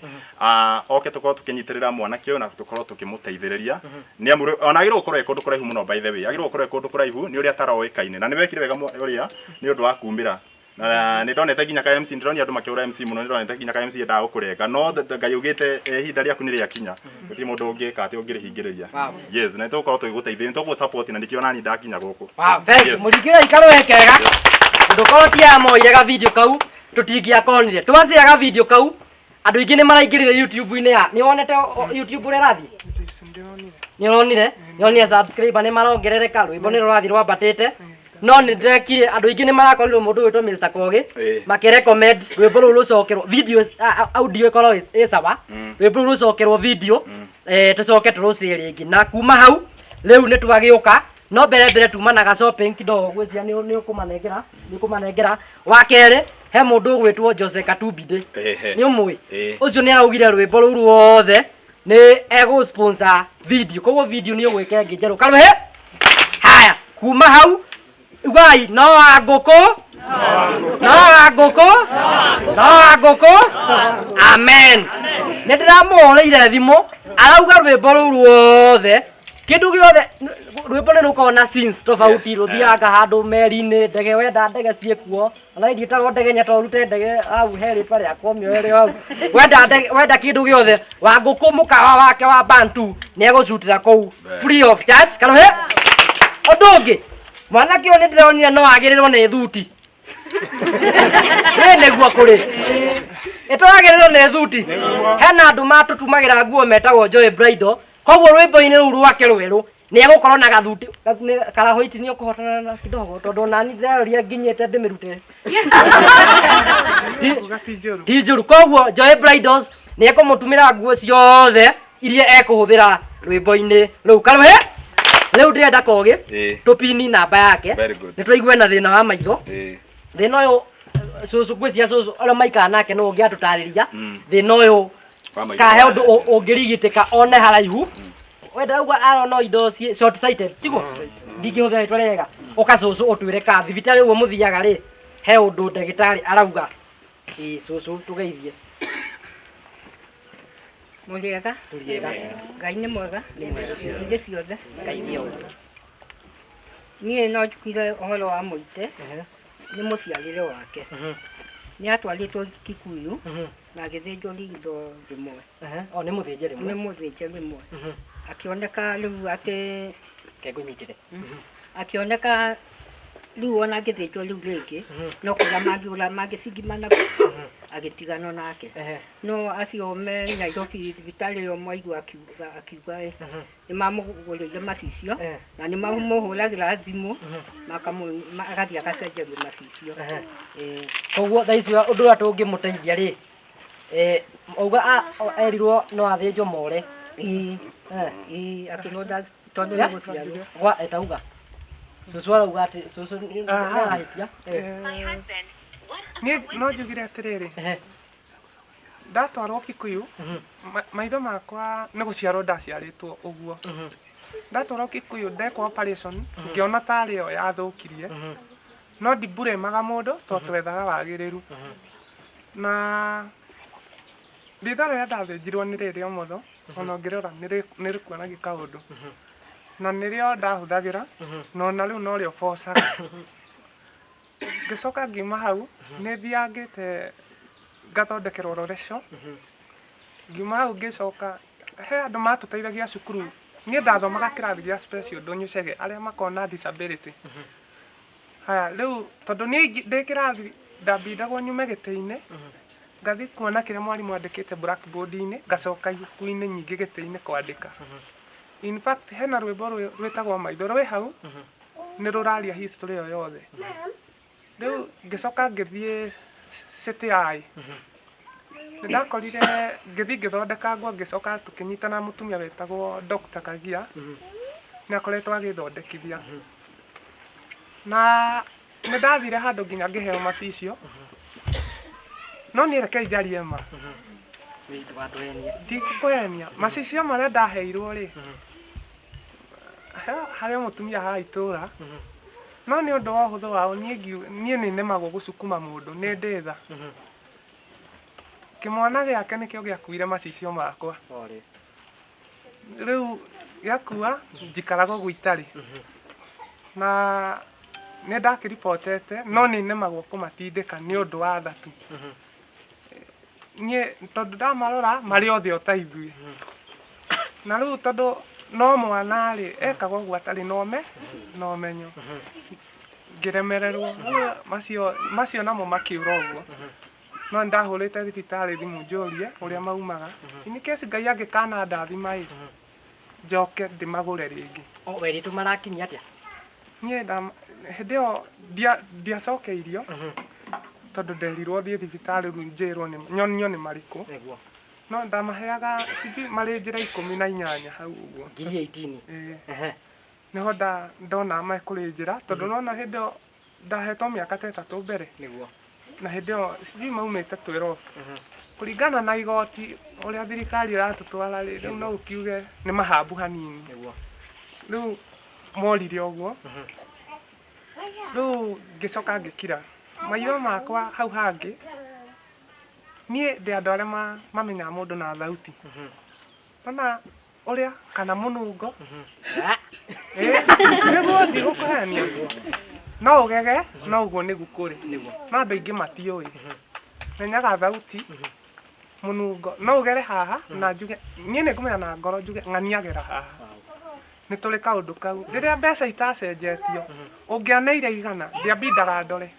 oke tũkorwo tũkĩnyitĩrĩra mwanake ũyũ na tũkorwo tũkĩmũteithĩrĩria nĩ amu ona agĩrĩirwo gũkorwo kũndũ kũraihu mũno by the way agĩrĩirwo gũkorwo kũndũ kũraihu nĩ ũrĩa ataroĩkaine na nĩ wekire wega ũrĩa nĩ ũndũ wa kumĩra na nĩ ndonete nginya ka MC ndĩronia andũ makĩũra MC mũno nĩ ndonete nginya ka MC endaga gũkũrenga no Ngai ugĩte ihinda rĩaku nĩ rĩakinya gũtirĩ mũndũ ũngĩka atĩ ũngĩrĩhingĩrĩria yes na tũgũkorwo tũgĩgũteithĩrĩria tũgũ support na nĩkĩo nani ndakinya gũkũ mũringĩre ikaro wekega ndũkorwo tiamoire ga video kau tũtingĩakonire twacia ga video kau andũ aingĩ nĩ maraingĩrire YouTube-inĩ ya nĩ wonete YouTube ũrĩa rathiĩ nĩ wonire subscriber nĩ marongerereka rwĩmbo nĩ rũrathiĩ rwambatĩte no nĩ ndekire andũ aingĩ nĩ marakorirwo mũndũ wĩtwo Mr. Kogi makĩrecommend rwĩmbo rũu rũcokerwo video audio ĩkorwo ĩ sawa rwĩmbo rũu rũcokerwo video tũcoke tũrũcie rĩngĩ na kuma hau rĩu nĩ twagĩũka no mbere tumanaga shopping kidogo gwĩcia nĩ ũkũmanengera wa kerĩ he mũndũ ũgwĩtwo Jose Katubide nĩ ũmũĩ ũcio nĩ araugire rwĩmbo rũu ruothe nĩ egũ-sponsor video koguo video nĩ ũgwĩka ĩngĩ njerũ karũhe haya kuma hau ugai no agũkũ amen nĩ ndĩramũhũrĩire thimũ arauga rwĩmbo rũu ruothe kĩndũ gĩothe rwĩmbo nĩ rũkoragwo na scenes tofauti rũthianga handũ meri-inĩ ndege wenda ndege ciĩkuo ona ingĩtagwo Ndegenye to rute ndege hau he rĩtwa rĩakwa mĩoere hau wenda kĩndũ gĩothe Wangũkũ mũkawa wake wa Bantu nĩ egũcutĩra kũu free of charge karũhe ũndũ ũngĩ mwanake ũyũ nĩ ndĩronire no agĩrĩrwo nĩ thuti nĩguo kũrĩ ĩtwagĩrĩrwo nĩ thuti hena andũ matũtumagĩra nguo metagwo Joy Bridal koguo rwĩmbo-inĩ rũu rwake rwerũ nĩ egũkorwo na gathuti karahoiti nĩ ũkũhotana na kidogo tondũ nani ndĩreroria nginyĩte ndĩmĩrute ti njũru koguo Joy Bridals nĩ ekũmũtumĩra nguo ciothe iria ekũhũthĩra rwĩmbo-inĩ rũu karũhe rĩu ndĩrenda Kogi tũpini namba yake nĩ tũigue na thĩna wa maitho thĩna ũyũ cũcũ gwĩcia cũcũ ũrĩa maikara nake no ũngĩatũtarĩria thĩna ũyũ kahe ũndũ ũngĩrigitĩka one haraihu wenda uga arona indo short sighted tiguo ndingĩhũthĩra rĩtwa rĩega ũka cũcũ ũtwĩre ka thibitarĩ ũguo mũthiaga rĩ he ũndũ ndagĩtarĩ arauga cũcũ tũgeithie Mũrĩega Ngai nĩ mwega hĩndĩ ciothe Ngai nĩ o niĩ no njugire ũhoro wa Mũite nĩ mũciarĩre wake nĩ atwarĩtwo Kikuyu na agĩthĩnjwo rigitho rĩmwe nĩ mũthĩnje rĩmwe akĩoneka rĩu atĩ kegũnyitĩre akĩoneka rĩu ona angĩthĩnjwo rĩu rĩngĩ no kũga mangĩcingimana agĩtigana nake no acio me Nairobi thibitarĩ ĩyo mwaigua akiuga nĩ mamũgũrĩire macicio na nĩ mamũhũragĩra thimũ agathiĩ agacenjerio macicio koguo thaa icio ũndũ ũrĩa tũngĩmũteithia rĩ auga erirwo no athĩnjwo more akĩrwo tondũ nĩ gũciarwo etauga cũcũ arauga atĩ cũcũ nĩ arahĩtia niĩ no njugire atĩrĩrĩ ndatwarwo Kikuyu maitho makwa nĩ gũciarwo ndaciarĩtwo ũguo ndatwarwo Kikuyu ndekwo operation ngĩona tarĩ yo yathũkirie no ndiburemaga mũndũ to twethaga wagĩrĩru na ritho rĩrĩa ndathĩnjirwo nĩ rĩrĩ ũmotho ona ngĩrora nĩ rĩkuonagia kaũndũ na nĩrĩo ndahũthagĩra no na rĩu no rĩo bocaga ngĩcoka ngiuma hau nĩ thiangĩte ngathondekerwo roreco ngiuma hau ngĩcoka he andũ matũteithagia cukuru niĩ ndathomaga kĩrathi gĩa special Ndũnyũ Chege arĩa makona disability haya rĩu tondũ niĩ ndĩ kĩrathi ndambindagwo nyume gĩtĩ-inĩ ngathi kuona kĩrĩa mwarimũ andĩkĩte blackboard-inĩ ngacoka ibuku-inĩ nyingĩ gĩtĩ-inĩ kwandĩka in fact hena rwĩmbo rwĩtagwo maitho rwĩ hau nĩ rũraria history ĩyo yothe rĩu ngĩcoka ngĩthiĩ City Eye. Ndakorire ngĩthi ngĩthondeka nguo ngĩcoka tũkĩnyitana mũtumia wetagwo Dr. Kagia nĩ akoretwo agĩthondekithia na nĩ ndathire handũ nginya ngĩheo macicio no niĩ reke njarie ma ndikũhenia macicio marĩa ndaheirwo rĩ harĩ mũtumia haha itũra no nĩ ũndũ wa ũhũthũ wao niĩ nĩ nemagwo gũcukuma mũndũ nĩ ndĩtha kĩmwana gĩake nĩkĩo gĩakuire macicio makwa rĩu gĩakua njikaraga ũguo itarĩ na nĩ ndakĩripotete no nĩ nemagwo kũmatindĩka nĩ ũndũ wa tha tu niĩ tondũ ndamarora marĩ othe o ta ithuĩ na rĩu tondũ no mwana rĩ ekaga ũguo atarĩ na ũmenyo ngĩremererwo macio namo makĩũra ũguo no ndahũrĩte thibitarĩ thimũ njũrie ũrĩa maumaga in case Ngai angĩkana ndathima ĩ njoke ndĩmagũre rĩngĩ weritũ marakinyia atĩa niĩ hĩndĩ ĩyo ndiacokeirio tondũ nderirwo thiĩ thibitarĩ rĩu njĩrwo nyonio nĩ marĩkũ no ndamaheaga marĩ njĩra 18 hau ũguo 18 nĩho ndona makũrĩ njĩra tondũ nona hĩndĩ ĩyo ndahetwo mĩaka 3 mbere na hĩndĩ ĩyo sijui maumĩte 12 kũringana na igoti ũrĩa thirikari ĩratũtwara rĩu no ũkiuge nĩ mahambu hanini rĩu morire ũguo rĩu ngĩcoka ngĩkira maitho makwa hau hangĩ niĩ ndĩ andũ arĩa mamenyaga mũndũ na thauti ona ũrĩa kana mũnungo nĩguo ndigũkũhenia no ũgege no ũguo nĩguo kũrĩ no andũ aingĩ matiũĩ menyaga thauti mũnungo no ũgere haha na njuge niĩ nĩ ngũmenya na ngoro njuge ng'aniagera haha nĩ tũrĩ kaũndũ kau rĩrĩa mbeca itacenjetio ũngĩaneire igana ndiambindaga ndore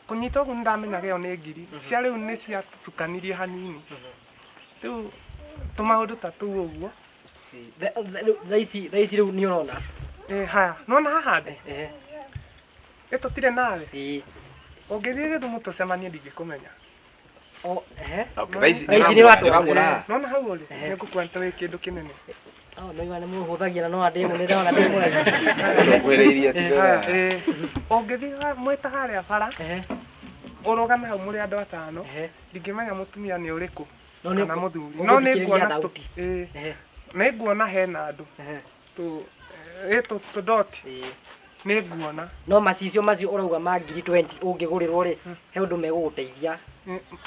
kũnyita ũguo nĩndamenyaga ĩyo nĩ ngiri cia rĩu nĩ ciatukanirie hanini rĩu tũmaũndũ ta tũu ũguo thaa ici rĩu nĩ ũrona haya nona haha ndĩ tũtirĩ nawe ũngĩthiĩ Gĩthumo tũcemanie ndingĩkũmenya nona hau ũrĩ nĩngũkwĩra wĩ kĩndũ kĩnene no nĩ mũhũthagia no andĩ nĩ ndĩrona ndĩ ũngĩthiĩ mwĩta harĩa bara ũrũgame hau mũrĩ andũ 5 ndingĩmenya mũtumia nĩ ũrĩkũ kana mũthuri no nĩ nguona hena andũ tũdoti nĩ nguona no macicio macio ũrauga ma ngiri 20 ũngĩgũrĩrwo rĩ he ũndũ megũgũteithia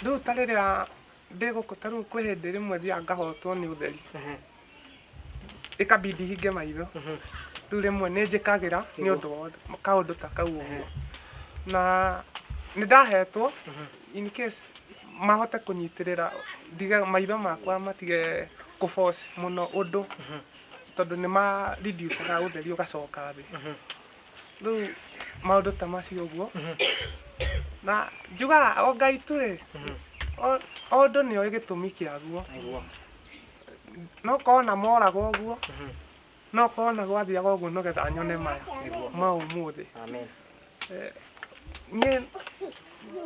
rĩu ta rĩrĩa ndĩgũkũ ta rĩu kwĩ hĩndĩ rĩmwe thiaga ngahotwo nĩ ũtheri ĩkabidi hinge maitho rĩu rĩmwe nĩ njĩkagĩra nĩ ũndũ wa kaũndũ ta kau ũguo na nĩ ndahetwo in case mahote kũnyitĩrĩra ndige maitho makwa matige kũforce mũno ũndũ tondũ nĩ ma reduce ũtheri ũgacoka thĩ rĩu maũndũ ta macio ũguo na njugaga o Ngai tu rĩ o ũndũ nĩoĩ gĩtũmi kĩaguo no kona moraga ũguo no kona gwathiaga ũguo nĩgetha nyone maya ma ũmũthĩ niĩ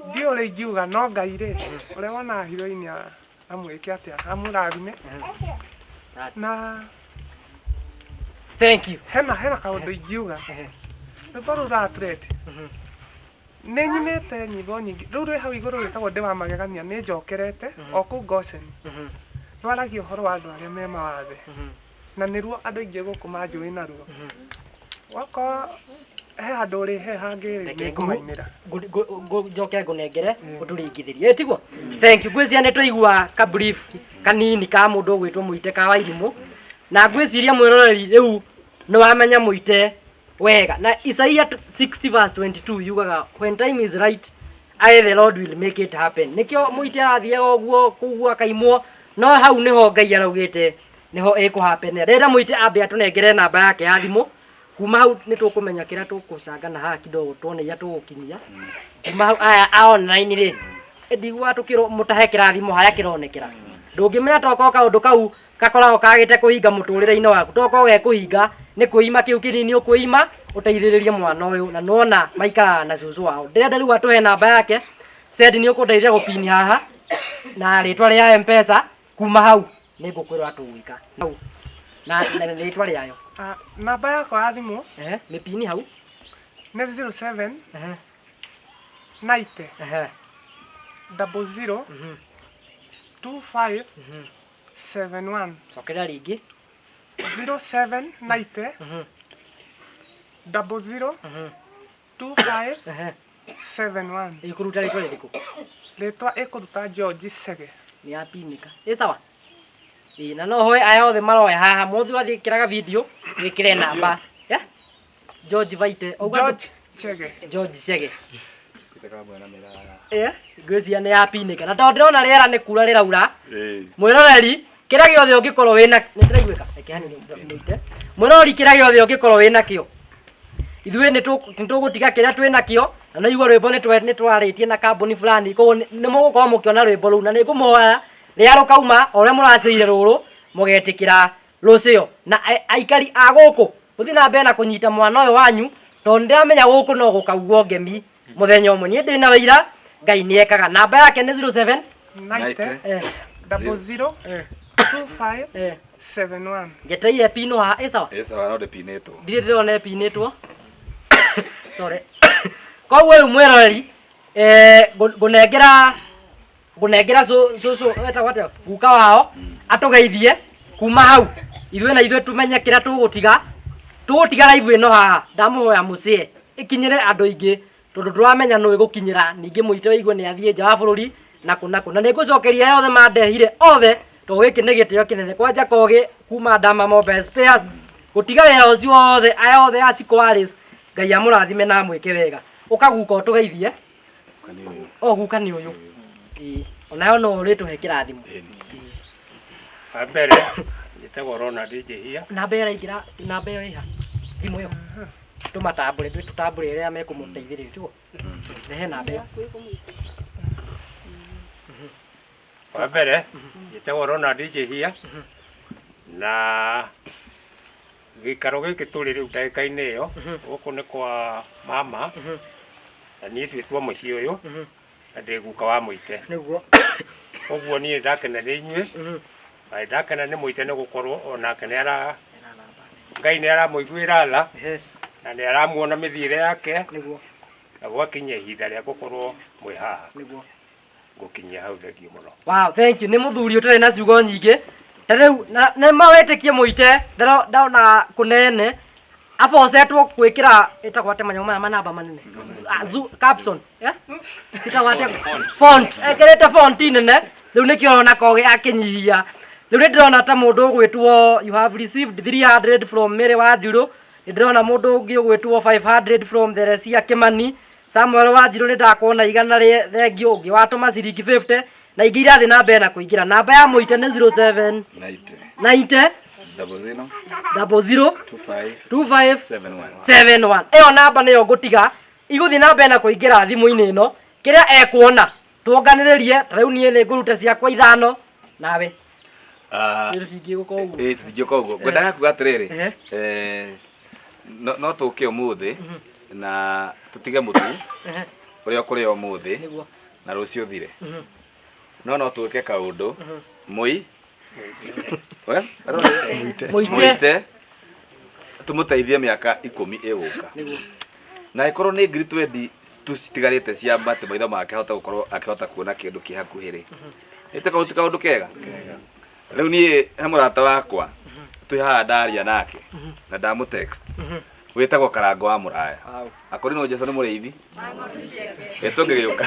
ndiũrĩ ingiuga no Ngai rĩ ũrĩa wona heroine amwĩke atĩa amũrathime na thank you hena kaũndũ ingiuga rwĩmbo rũu ra thread nĩ nyinĩte nyĩmbo nyingĩ rĩu rwĩ hau igũrũ rwĩtagwo ndĩ wa magegania nĩ njokerete o kũu Goshen rwaragia ũhoro wa andũ arĩa me mawathe na nĩruo andũ aingĩ gũkũ manjũĩ naruo wakorwo he handũ ũrĩ he hangĩ nĩ ngũmainĩra njoke ngũnengere ũtũringithĩrie tiguo thank you ngwĩciria nĩ tũigua ka brief kanini ka mũndũ ũgwĩtwo Mũite ka Wairimũ na ngwĩciria mwĩroreri rĩu nĩ wamenya Mũite wega na Isaiah 60:22 yugaga when time is right I the Lord will make it happen nikio Mũite athiaga ũguo kugua kaimwo no hau niho Ngai araugĩte niho ĩkũhappen rĩrĩa Mũite ambe atũnengere namba yake ya thimũ kuma hau nĩ tũkũmenya kĩrĩa tũkũcangana haha kidogo tuone ya tũgũkinyia kuma hau aya online rĩ ndigwa tũkĩrwo mũtahe kĩrathimo harĩa kĩronekera ndũngĩmenya toka kaũndũ kau gakoragwo kagĩte kũhinga mũtũrĩre-inĩ waku toka we kũhinga nĩ kũima kĩu kĩnini ũkũima ũteithĩrĩrie mwana ũyũ na nona maikaraga na cũcũ wao ndĩrenda rĩu atũhe namba yake said ni ukundeithia gupini haha na ritwa ria M-Pesa kuma hau ni ngukwira atugwika na ritwa riayo namba yakwa ya thimũ mipini hau nĩ 07 90 00 25 71 cokeria ringi 07 90 00 25 71 ikuruta ritwa ririku ritwa ikuruta George Chege ni yapinika sawa na no hoye aya othe maroya haha mothe wathi kiraga video wikire namba George Vaite George Chege ngwĩciria nĩ yapinika na tondũ ndĩrona rĩera nĩ kura rĩraura mwĩroreri kĩrĩa gĩothe ũngĩkorwo wĩna nĩndĩraiguĩka mũite mwĩroreri kĩrĩa gĩothe ũngĩkorwo wĩna kĩo ithuĩ nĩtũgũtiga kĩrĩa twĩna kĩo na naigua rwĩmbo nĩtwarĩtie na kambuni fulani koguo nĩ mũgũkorwo mũkĩona rwĩmbo rũu na nĩngũmũhoya rĩrĩa rũkauma o ũrĩa mũracĩire rũrũ mũgetĩkĩra rũciũ na aikari a gũkũ gũthiĩ na mbere na kũnyita mwana ũyũ wanyu tondũ nĩndĩramenya gũkũ no gũkaugwo ngemi mũthenya ũmwe niĩ ndĩ na wĩira Ngai nĩekaga namba yake nĩ 07 90 00 25 71 njeteire pino haha sawa no ndĩpinĩtwo ndirĩ ndĩrona ĩpinĩtwo sorry koguo rĩu mwĩroreri ngũnengera cũcũ etagwo atĩa guka wao atũgeithie kuma hau ithuĩ na ithuĩ tũmenye kĩrĩa tũgũtiga live ĩno haha ndamũhoya mũciĩ ĩkinyĩre andũ aingĩ tondũ tũramenya nũ ĩgũkinyĩra ningĩ mũite wĩigue nĩ athiĩ nja wa bũrũri na nĩngũcokeria othe mandehire othe tondũ gĩkĩ nĩ gĩtĩo kĩnene kwanja Kogĩ kuma Dama Mobile Spares gũtiga wĩra ũcio wothe aya othe a Siko Alice Ngai amũrathime na mwĩke wega ũkaguka ũtũgeithie guka nĩ ũyũ onayo no ũrĩtũhe kĩrathimo wa mbere njĩtagwo Ronald Njĩhia namba ĩyo ĩraingĩra namba ĩyo ĩha thimũ ĩyo tũmatambũre rĩrĩa mekũmũteithĩrĩria tiguo rehe namba ĩyo wa mbere njĩtagwo Ronald Njĩhia na gĩikaro gĩkĩ tũrĩ rĩu ndagĩka-inĩ ĩyo gũkũ nĩ kwa mama na niĩ twĩtwo mũciĩ ũyũ na ndĩ guka wa mũite ũguo niĩ ndakena nĩ inyuĩ na ndakena nĩ mũite nĩ gũkorwo onake Ngai nĩ aramũiguĩra tha na nĩ aramuona mĩthiĩre yake na gwakinya ihinda rĩa gũkorwo mwĩ haha ngũkinyia hau thengio mũno. Wow, thank you. Nĩ mũthuri ũtarĩ na ciugo nyingĩ ta rĩu nĩ mawĩtĩkie mũite ndona kũnene abocetwo gwĩkĩra ĩtagwo atĩ manyamũ maya manamba manene caption citagwo atĩ font ekĩrĩte font nene rĩu nĩkĩo ũrona Kogĩ akĩnyihia rĩu nĩ ndĩrona ta mũndũ ũgwĩtwo you have received 300 from Mary Wanjiru nĩ ndĩrona mũndũ ũngĩ ũgwĩtwo 500 from Theresia Kimani Samuel Wanjiru nĩ ndakuona igana rĩa thengio ũngĩ watũma ciringi 50 na ingĩ irathiĩ na mbere na kũingĩra namba ya mũite nĩ 07 90 00 25 71 ĩyo namba nĩyo ngũtiga igũthiĩ na mbere na kũingĩra thimũ-inĩ ĩno kĩrĩa ekuona tuonganĩrĩrie ta rĩu niĩ nĩ ngũruta ciakwa 5 nawe tũtingĩũka ũguo ngwendaga kuga atĩrĩrĩ no tũke ũmũthĩ na tũtige mũtu ũrĩa ũkũrĩa ũmũthĩ na rũciũ thire no twĩke kaũndũ mũite tũmũteithie mĩaka 10 ĩgũka na ĩkorwo nĩ ngiri 20 tũcitigarĩte cia matĩ maitho make ahote gũkorwo akĩhota kuona kĩndũ kĩ hakuhĩ rĩ ĩte kaũndũ kega rĩu niĩ he mũrata wakwa twĩ haha ndaria nake na ndamũtext wĩtagwo Karango wa Mũraya akũrĩ no Jesũ nĩ mũrĩithi tũngĩgĩũka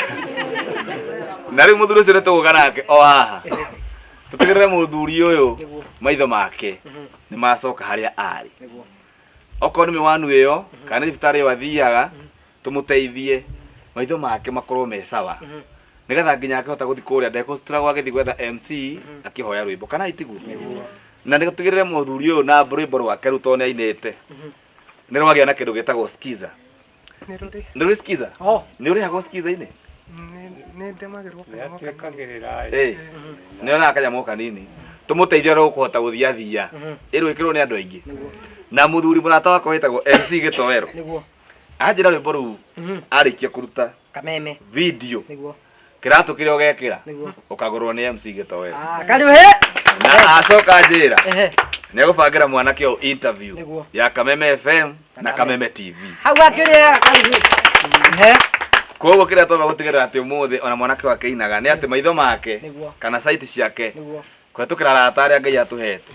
na rĩu mũthuri ũcio nĩtũgũka nake o haha tũtigĩrĩre mũthuri ũyũ maitho make nĩ macoka harĩa arĩ okorwo nĩ mĩwanu ĩyo kana nĩ thibitarĩ ĩyo athiaga tũmũteithie maitho make makorwo me sawa nĩgetha nginya akĩhota gũthiĩ kũrĩa ndekũstragwo agĩthiĩ gwetha MC akĩhoya rwĩmbo kana itigu na nĩgũtigĩrĩre mũthuri ũyũ na rwĩmbo rwake rũu tondũ nĩainĩte nĩ rwagĩa na kĩndũ gĩtagwo skiza nĩ rũrĩ skiza nĩ ũrĩhagwo skiza-inĩ nĩ ndemagĩrwo nĩ onaga kanyamũ kanini tũmũteithie ũrĩa gũkũhota gũthiĩ athia ĩrwĩkĩrwo nĩ andũ aingĩ na mũthuri mũrata wakwa wĩtagwo MC Gĩtoero anjĩra rwĩmbo rũu arĩkia kũruta kameme video kiratu kire ogekira ukagurwo ni MC Gitowe karibu he na acoka njira ni gubangira mwanake o interview ya Kameme FM na Kameme TV hau akiria karibu he koguo kira twaba gutigirira ati umuthi ona mwanake wake inaga ni ati maitho make kana site ciake kwetukira ratari Ngai atuhete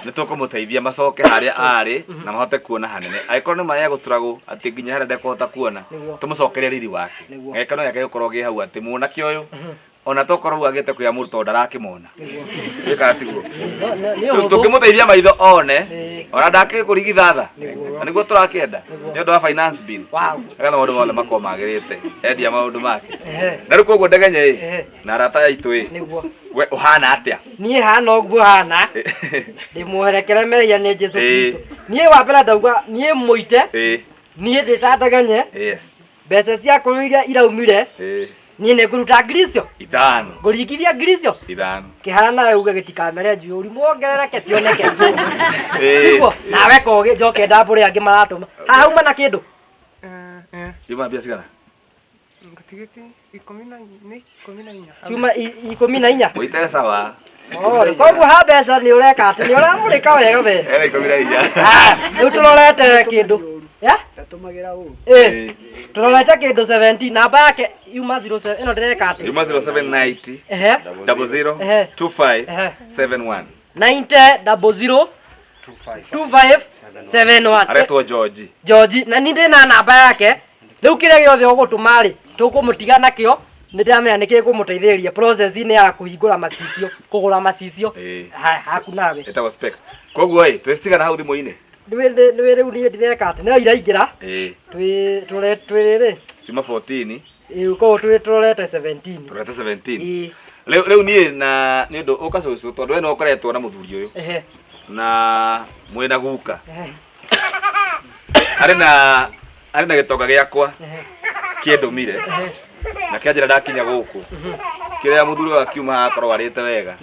ni tukumuteithia macoke haria ari na mahote kuona hanene aikorwo ni maya guturagu ati nginya haria ndekuhota kuona tumucokeria riri wake ngekano yake gukorwo gi hau ati mwanake uyu ona tokorwo agite kuya murto ndarakimona ikatiguo tukimuteithia maitho one ona ndakikurigithatha na niguo turakienda ni undu wa finance bill kana maundu mothe makoo magirite endia maundu make na riu koguo Ndegenye na arata aitu we uhana atia nie hana oguo hana ndimuherekere meria ni Jesu Kristo nie wapera ndauga nie muite nie ndita Ndegenye mbeca ciakwa iria iraumire nie ne kuruta ngiricio ithano ngurikithia ngiricio ithano kihana uga gitikamere njui uri muongerereke cioneke niguo nawe koge njoke ndambure angi maratuma haha uma na kindu juma bia sigana ngatigiti 14 cuma 14 muite sawa koguo ha mbeca ni ureka ati ni uramurika wega we era 14 riu turorete kindu ya atumagira u turorete kindu 17 namba yake yuma 07 ino ndireka ati yuma 0790 00 2571 90 2571 aretwo George na ninde na namba yake riu kire giothe ugutuma ri tukumutiga nakio ndamenya niki kumuteithĩrĩria process ini ya kuhingura macicio kugura macicio haku nawe etagwo spec koguo twestigana hau thimu-ini nĩ riu niĩ ndireka atĩ no iraingĩra twĩ cuma 14 koguo turorete 17 riu niĩ na nĩ ũndũ ũkacucu tondũ we no ũkoretwo na mũthuri ũyũ na mwĩna guka arĩ na gĩtonga gĩakwa kĩndũmire na kianjira ndakinya guku kiria muthuri wa kiuma akorwo arite wega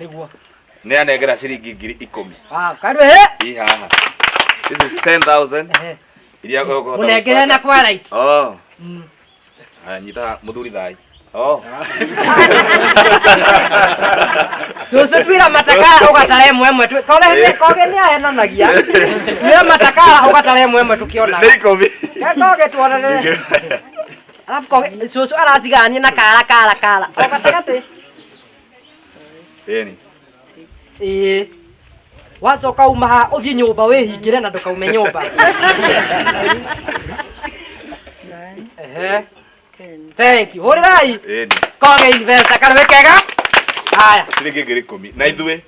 ni anengera ciringi 10,000 karibu he haha this is 10,000 iria goko unengere na kwa right nyita muthuri thai so twira matakara ugatare mwemwe koge ni ahenanagia ni matakara ugatare mwemwe tukiona nikobi koge tuonane alafu koge so aracigania na kara ogatagate wacoka uma ha uthie nyumba wihingire na ndukaume nyumba thank you horirai koge investor kana wekega haya ciringi 10,000 na ithuĩ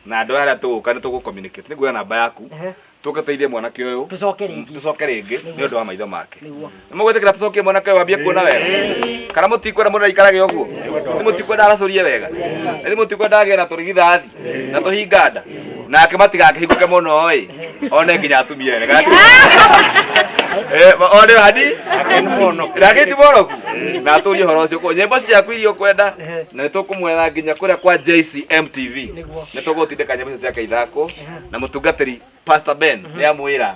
na andũ arĩa tũgũka nĩ tũgũ-communicate nĩguoya namba yaku tũgĩteithie mwanake ũyũ tũcoke rĩngĩ nĩ ũndũ wa maitho make nĩ mũgwĩtĩkĩra tũcokie mwanake ũyũ wambie kuona wega kana mũtikwenda mũndũ aikarage ũguo nĩ mũtikwenda aracũrie wega nĩ mũtikwenda agĩe na tũrigithathi na tũhinganda nake matigakĩhingũke mũno one nginya atumia ene one hadi ndagĩti moroku na atũrie ũhoro ũcio kwa nyĩmbo ciaku iria ũkwenda na nĩ tũkũmwetha nginya kũrĩa kwa JCM TV nĩ tũgũtindĩka nyĩmbo icio ciake ithako na mũtungatĩri Pastor Ben nĩ amwĩra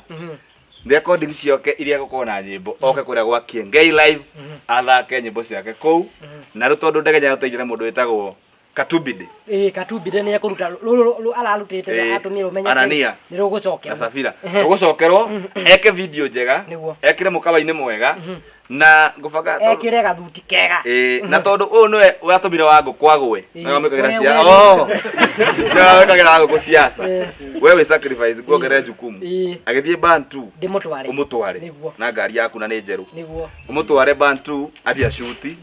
recording ciake iria gũkorwo na nyĩmbo oke kũrĩa gwa Kiengei Live athake nyĩmbo ciake kũu na rĩu tondũ Ndegenye gũteithia mũndũ wĩtagwo Katubide Katubide nĩ ekũruta ararutĩte atumire ũmenye Anania nĩ rũgũcokerwo na Safira rũgũcokerwo eke video njega ekire mũkawa-inĩ mwega na ngũbanga ekire gathuti kega na tondũ ũyũ nĩwe watũmire wa ngũkwagwe na wamĩkagĩra ciaca na wamĩkagĩra wa ngũkũ ciaca we wĩ sacrifice kuongerera jukumu agĩthiĩ Bantu ũmũtware na ngari yaku na nĩ njerũ ũmũtware Bantu athiĩ acuti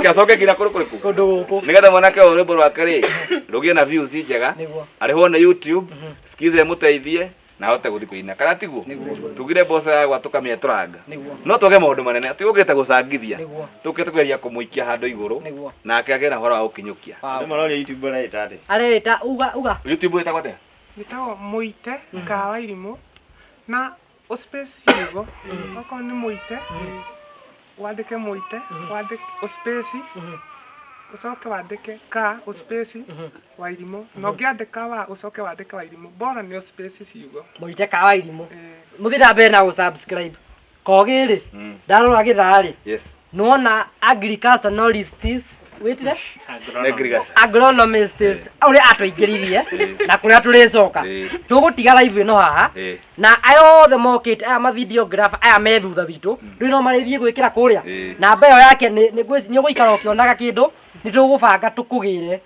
acoke nginya kũrĩkũ nĩgetha mwanake ũyũ rwĩmbo rwake rĩ rũgĩe na views njega arĩhwo nĩ YouTube skize mũteithie na hote guthi kuina kana tiguo tugire bosa ya gwatuka mieturanga no twage maundu manene tugite gucangithia tukite kweria kumuikia handu iguru nake agera hora wa ukinyukia ni marori YouTube na itade areta uga YouTube ita kwate nitago muite kawa irimu na space sigo oko ni muite wandike muite wandike space ucoke wandike ka space wa irimu no ngiandika wa ucoke wandike wa irimu bora ni space ciugo muite ka wa irimu muthira be na subscribe kogiri ndarora githari nuona agriculturalists witire Agronomist. uri atuingiririe na kuria turicoka tugutiga live ino haha na ayo the market aya ma videographer aya me thutha witu ndu no marithie gwikira kuria na mbeyo yake ni guikara ukionaga kindu ni tugubanga tukugire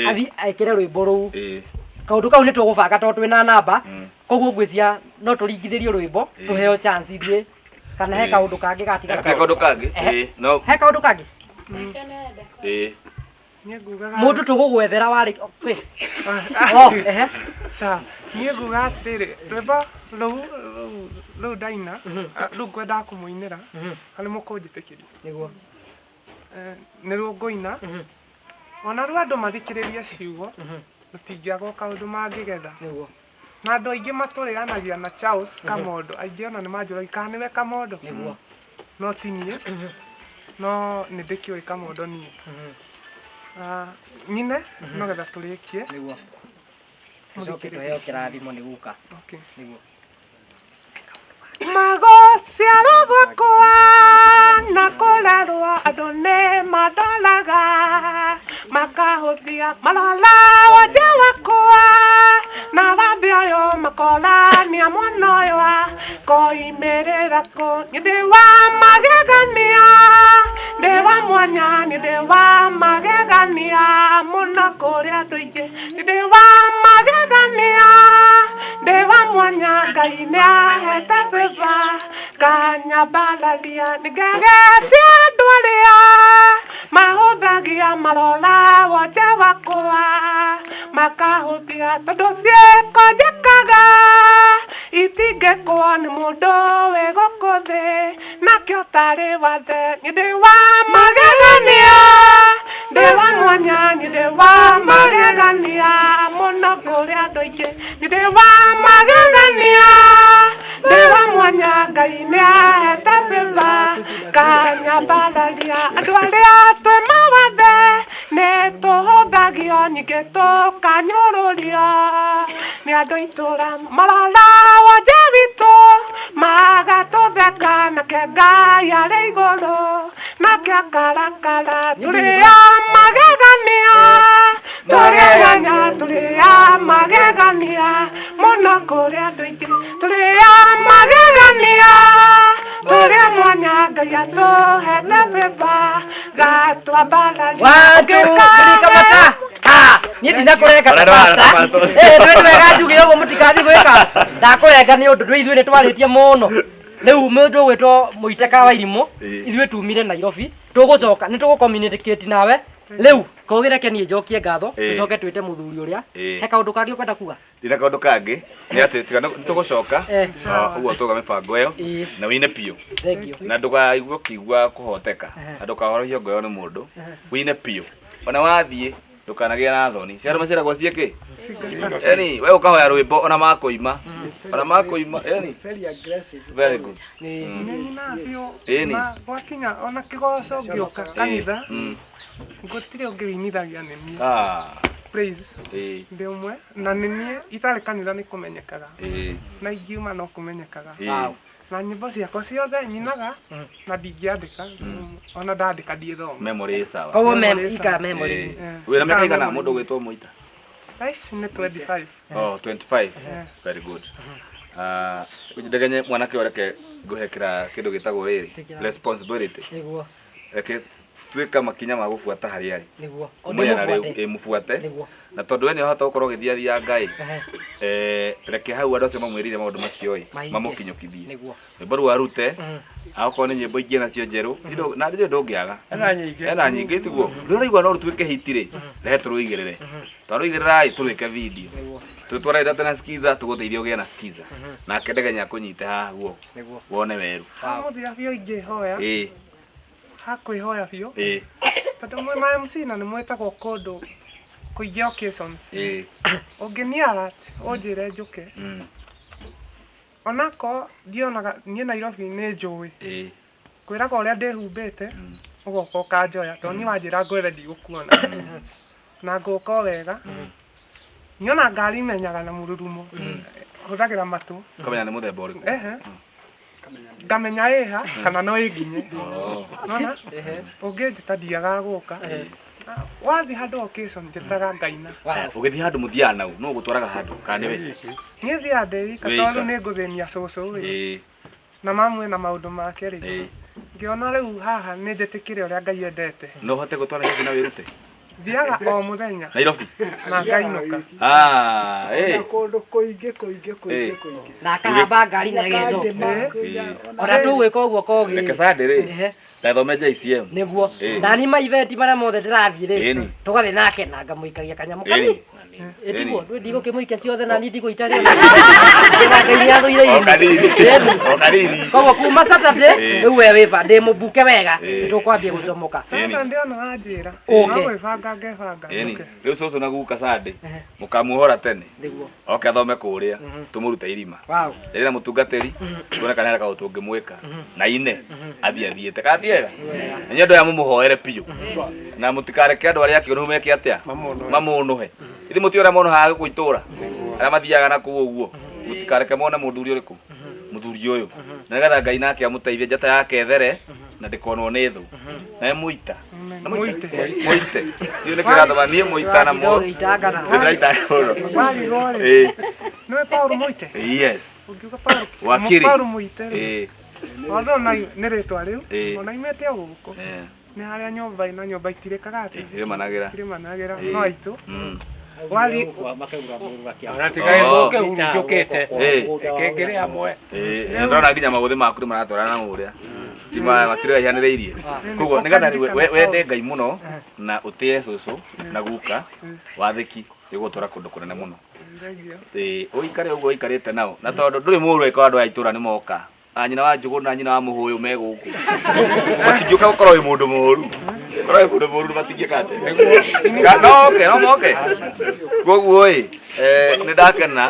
athi aikire rwimbo ruu kaundu kau ni tugubanga tondu twina namba koguo ngwisia no turingithirie rwimbo tuheo chance ithie kana he kaundu kangi gatigara kaundu kangi no he kaundu kangi mundu tugugwethera wari sa nie nguga atiri rwimbo ruu ndaina ruu ngwenda kumuinira ari mukunjitikiria niguo ni ruo nguina ona ru andu mathikiririe ciugo rutingiaga kaundu mangigetha niguo na andu aingi maturiganagia na Charles Kamondo aingi ona ni manjuragia kana niwe Kamondo niguo no tinie no ni ndikioi Kamondo nie nyine no getha turikie niguo mucoke tuheo kirathimo ni guka okay niguo magocia rubakwa na kurerwa andu ni madolaga makahuthia marola wonje wakwa na bathi oyo makorania mwana oyo koimirira ku ndi wa magegania ndi wa mwanya ndi wa magegania muno kuria andu aingi ndi wa magegania ndi wa mwanya Ngai ni ahete biba kanyambararia nigegetia andu aria mahuthagia marola wonje wakwa makahuthia tondu ciiko njikaga itingikwo ni mundu wi guku thi nakio tari wathe ni ndi wa magegania ndi wa mwanya ni ndi wa magegania muno kuri andu aingi ni ndi wa magegania ndi wa mwanya Ngai ni ahete biba kanyambararia andu aria twi mawathe ni tuhuthagio nyingi tukanyururio ni andu itura marora wonje witu magatutheka nake Ngai ari iguru nake akarakara turia magegania turia magegania muno kuri andu aingi turia magegania turia mwanya Ngai atuhete biba gatwambararia ni tinda kureka tabata ndu wega njugire uguo mutikathi gwika ndakurenga ni undu ithuĩ nĩ twarĩtie mũno rĩu mũndũ gwĩtwo Mũitĩka wa Irimũ ithuĩ tumire Nairobi tũgũcoka nĩ tũgũ-communicate nawe rĩu kogĩreke niĩ njokie ngatho tũcoke twĩte mũthuri ũrĩa he kaũndũ kangĩ ũkwenda kuga ndina kaundu kangi ni ati tiga tugucoka uguo tuga mibango iyo na wine pio na ndukaigua kigua kuhoteka ndukahorohio ngoyo ni mundu wine pio ona wathie ndukanagia na thoni ciaro macira gwa cieke yani we ukahoya rwimbo ona makoima yani very aggressive very good na wakinya ona kigoco ngioka kanitha ngutire ungiwinithagia nini praise ndi umwe na nini itari kanitha ni kumenyekaga na ingiuma no kumenyekaga na nyimbo ciakwa ciothe nyinaga na ndingiandika ona ndandika ndiethoma memory is sawa koguo memory wira miaka igana mundu gwitwo Muita nice ni 25 oh 25 very good Ndegenye mwanake oreke nguhekira kindu gitagwo riri responsibility niguo reke twika makinya ma gufuata hari ari niguo mufuate na tondu we ni hota gukorwo githiathia Ngai reke hau andu acio mamwirire maundu macio mamukinyukithie niguo mbaru arute akorwo ni nyimbo ingi nacio njeru na ndio ndungiaga ena nyingi tiguo nduraigua no rutwike hitire rehe turuigirire twaruigirira turwike video tutwara data na skiza tuguteithia ugie na skiza na Ndegenya kunyite haha guo wone weru muthia bio ingihoya hakwihoya bio tondu mwe ma MC na ni mwetagwo kundu kuingia occasions unginiara unjire njuke onako ndionaga nie Nairobi ni njui kwiraga uria ndihumbite ugoka ukanjoya tondu ni wanjira ngwere ndigũkuona na nguka wega niona ngari menyaga na mururumo huthagira matu kamenya ni muthemba uriku ngamenya ĩha kana no ĩnginye nona ũngĩnjĩta ndiaga gũka wathi handũ occasion njĩtaga ngaina ũgĩthiĩ handũ mũthiaga nau no gũtwaraga handũ kana nĩwe niĩ thiaga ndĩrika tondũ nĩ ngũthĩnia cũcũ na mamwe na maũndũ make rĩ ngĩona rĩu haha nĩ njĩtĩkire ũrĩa Ngai endete no hote gũtwara hithi na wĩrute thiaga o mũthenya Nairobi na ngainũka kũndũ kũingĩ na akahamba ngari na geco ona tũgwĩka ũguo kogi reke Sunday rĩ ndathome JCM nĩguo nani maiveti marĩa mothe ndĩrathiĩ rĩ tũgathiĩ nake na ngamũikagia kanyamũ kanini ĩtiguo ndwĩ ndigũkĩmũikia ciothe na niĩ ndigũitaria Ngai nĩathũire kanini koguo kuma Saturday rĩu we wĩba ndĩmũmbuke wega nĩtũkwambia gũcomoka ndĩona wanjĩra gwĩbanga ngebanga rĩu cũcũ na guka Sunday mũkamuohora tene oke athome kũrĩa tũmũrute irima rĩrĩa mũtungatĩri tuone kana harĩ kaũndũ tũngĩmwĩka na ine athiĩte kana tiega nĩ andũ aya mũmũhoere piũ na mũtikareke andũ arĩa akĩona meke atĩa mamũnũhe ithi mũtĩ ũrĩa monohaga gũkũ itũra arĩa mathiaga na kũu ũguo mũtikareke mone mũthuri ũrĩkũ mũthuri ũyũ na nĩgetha Ngai nake amũteithie njata yake there na ndĩkonwo nĩ thũ na mũita mũite niĩ nĩ kĩratha niĩ mũita na mo ndĩraita warigore nĩwe Paulo Mũite yes ũngiuga Paulo wakiri Paulo Mũite watho na nĩ rĩtwa rĩu ona imete gũkũ nĩ harĩa nyũmba ĩno nyũmba itirĩkaga atĩ irĩmanagĩra no aitũ wali Anatigaye moke unjokete. Kengere amwe. Ndona nginya magũthĩ maku nĩ maratwarana na mũrĩa. Tima matire ihanĩrĩirie. Koguo nĩgetha wende Ngai mũno na ũtĩe cũcũ na guka wathĩki igũtwara kũndũ kũnene mũno. Ũikare ũguo ũikarĩte nao. Na tondũ ndũrĩ mũrũ eka andũ a itũra nĩ moka. Anyina wa Njũgũ na nyina wa Mũhũyũ me gũkũ. Matingĩũka gũkorwo wĩ mũndũ mũru. Korwo wĩ mũndũ mũru matingĩka atĩa. No moke. Koguo nĩ ndakena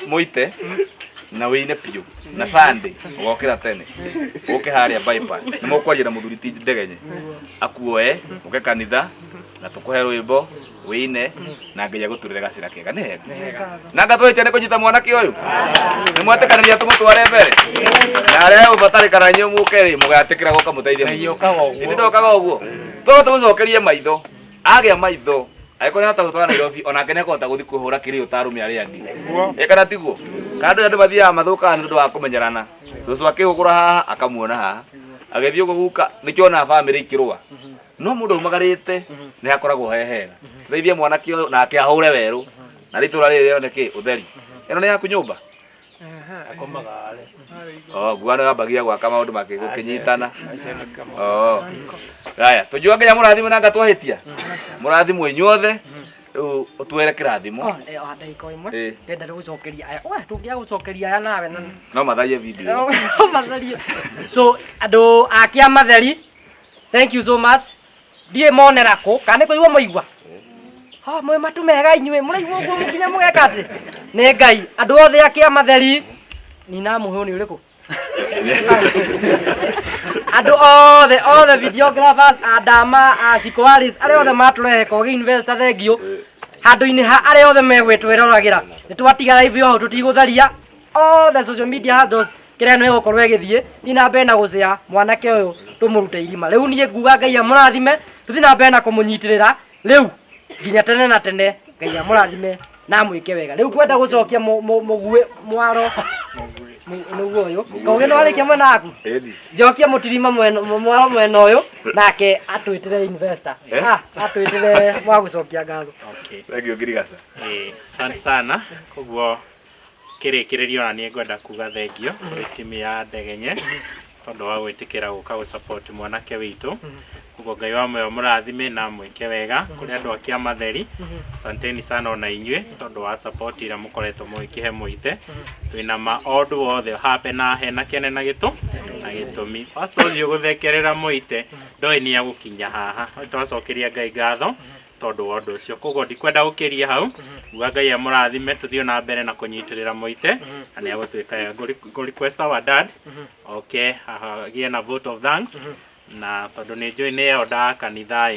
Mũite na wĩine piũ na Sunday ũgokĩra tene ũke harĩa bypass nĩ mũkwaria na mũthuri ti Ndegenye akuoe ũke kanitha na tũkũhe rwĩmbo wĩine na Ngai agũtũrĩre gacĩra kega nĩ hega na ngatwĩte nĩ kũnyita mwanake ũyũ nĩ mwetĩkanĩria tũmũtware mbere na arĩa ũbatarĩkana inyuĩ mũke rĩ mũgatĩkĩra gũka mũteithie nĩ ndokaga ũguo tũmũcokerie maitho agĩa maitho Aiko nĩ gũtwara Nairobi onake nĩ akũhota gũthiĩ kũhũra kĩrĩo ta arũme arĩa angĩ. Kana tiguo? Kana andũ mathiaga mathũkaga nĩ ũndũ wa kũmenyerana. Cũcũ akĩhũgũra haha akamuona haha. Agĩthiĩ ũguo guka nĩkĩona bamĩrĩ ikĩrũa. No mũndũ umagarĩte nĩ akoragwo hehega. Tũteithie mwanake ũyũ nake ahũre werũ. Na rĩtũra rĩrĩ rĩone kĩ ũtheri. Ĩno nĩ yaku nyũmba? Akomaga ale. Guana yambagia gwaka maũndũ makĩnyitana. Haya, tujua nginya mũrathimo na ngatwahĩtia. Mũrathimo inyuothe rĩu ũtwere kĩrathimo. Ndagĩka ĩmwe ndenda gũcokeria aya. Tũngĩa gũcokeria aya nawe no matharie video. So andũ a kĩama theri, thank you so much. Ndiĩ monera kũ kana kũigua mũigua. Mwe matumega inyuĩ mũraigua ũguo nginya mũgeka atĩ. Nĩ Ngai andũ othe a kĩama theri ni na Mũhũyũ nĩ ũrĩkũ? Andũ othe all the videographers Adama Shikoaris arĩa othe matũrehe Kogi Investor thengio handũ-inĩ ha arĩa othe megwĩtwĩroragĩra nĩtwatiga live yo tũtigũtharia all the social media handles kĩrĩa nĩ gũkorwo ĩgĩthiĩ thiĩ na mbere na gũcĩa mwanake ũyũ tũmũrute irima rĩu niĩ nguga Ngai amũrathime tũthiĩ na mbere na kũmũnyitĩrĩra rĩu nginya tene na tene Ngai amũrathime na mwĩke wega rĩu kwenda gũcokia mũguĩ mwaro nĩguo ũyũ Kogi nĩ warĩkia mwena waku njokia mũtirima mwaro mwena ũyũ nake atwĩtĩre investor atwĩtĩre wa gũcokia ngatho. Thank you Ngirigaca. Asante sana. Koguo kĩrĩkĩrĩrio na niĩ ngwenda kuga thengio kũrĩ timu ya Ndegenye tondũ wa gwĩtĩkĩra gũka gũsupport mwanake witũ. Koguo Ngai wa muoyo mũrathime na mwĩke wega kũrĩ andũ a kĩama theri. Asanteni sana ona inyuĩ tondũ wa support ĩrĩa mũkoretwo mũgĩkĩhe Mũite. Twĩna maũndũ wothe habe na hena kene na gĩtũmi. Pastor ũthiĩ gũthekerera Mũite ndoĩ nĩ agũkinya haha. Twacokeria Ngai ngatho tondũ wa ũndũ ũcio. Koguo ndikwenda gũkĩria hau. Uga Ngai amũrathime tũthiĩ na mbere na kũnyitĩrĩra Mũite na nĩ agũtwĩka request our dad. Okay, agĩe na vote of thanks. Na tondũ nĩ njũĩ nĩ yo nda kanitha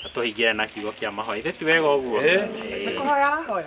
atũhingĩre na kiugo kĩa mahoya. Ithe ti wega ũguo. Nĩkũhoya arahoya.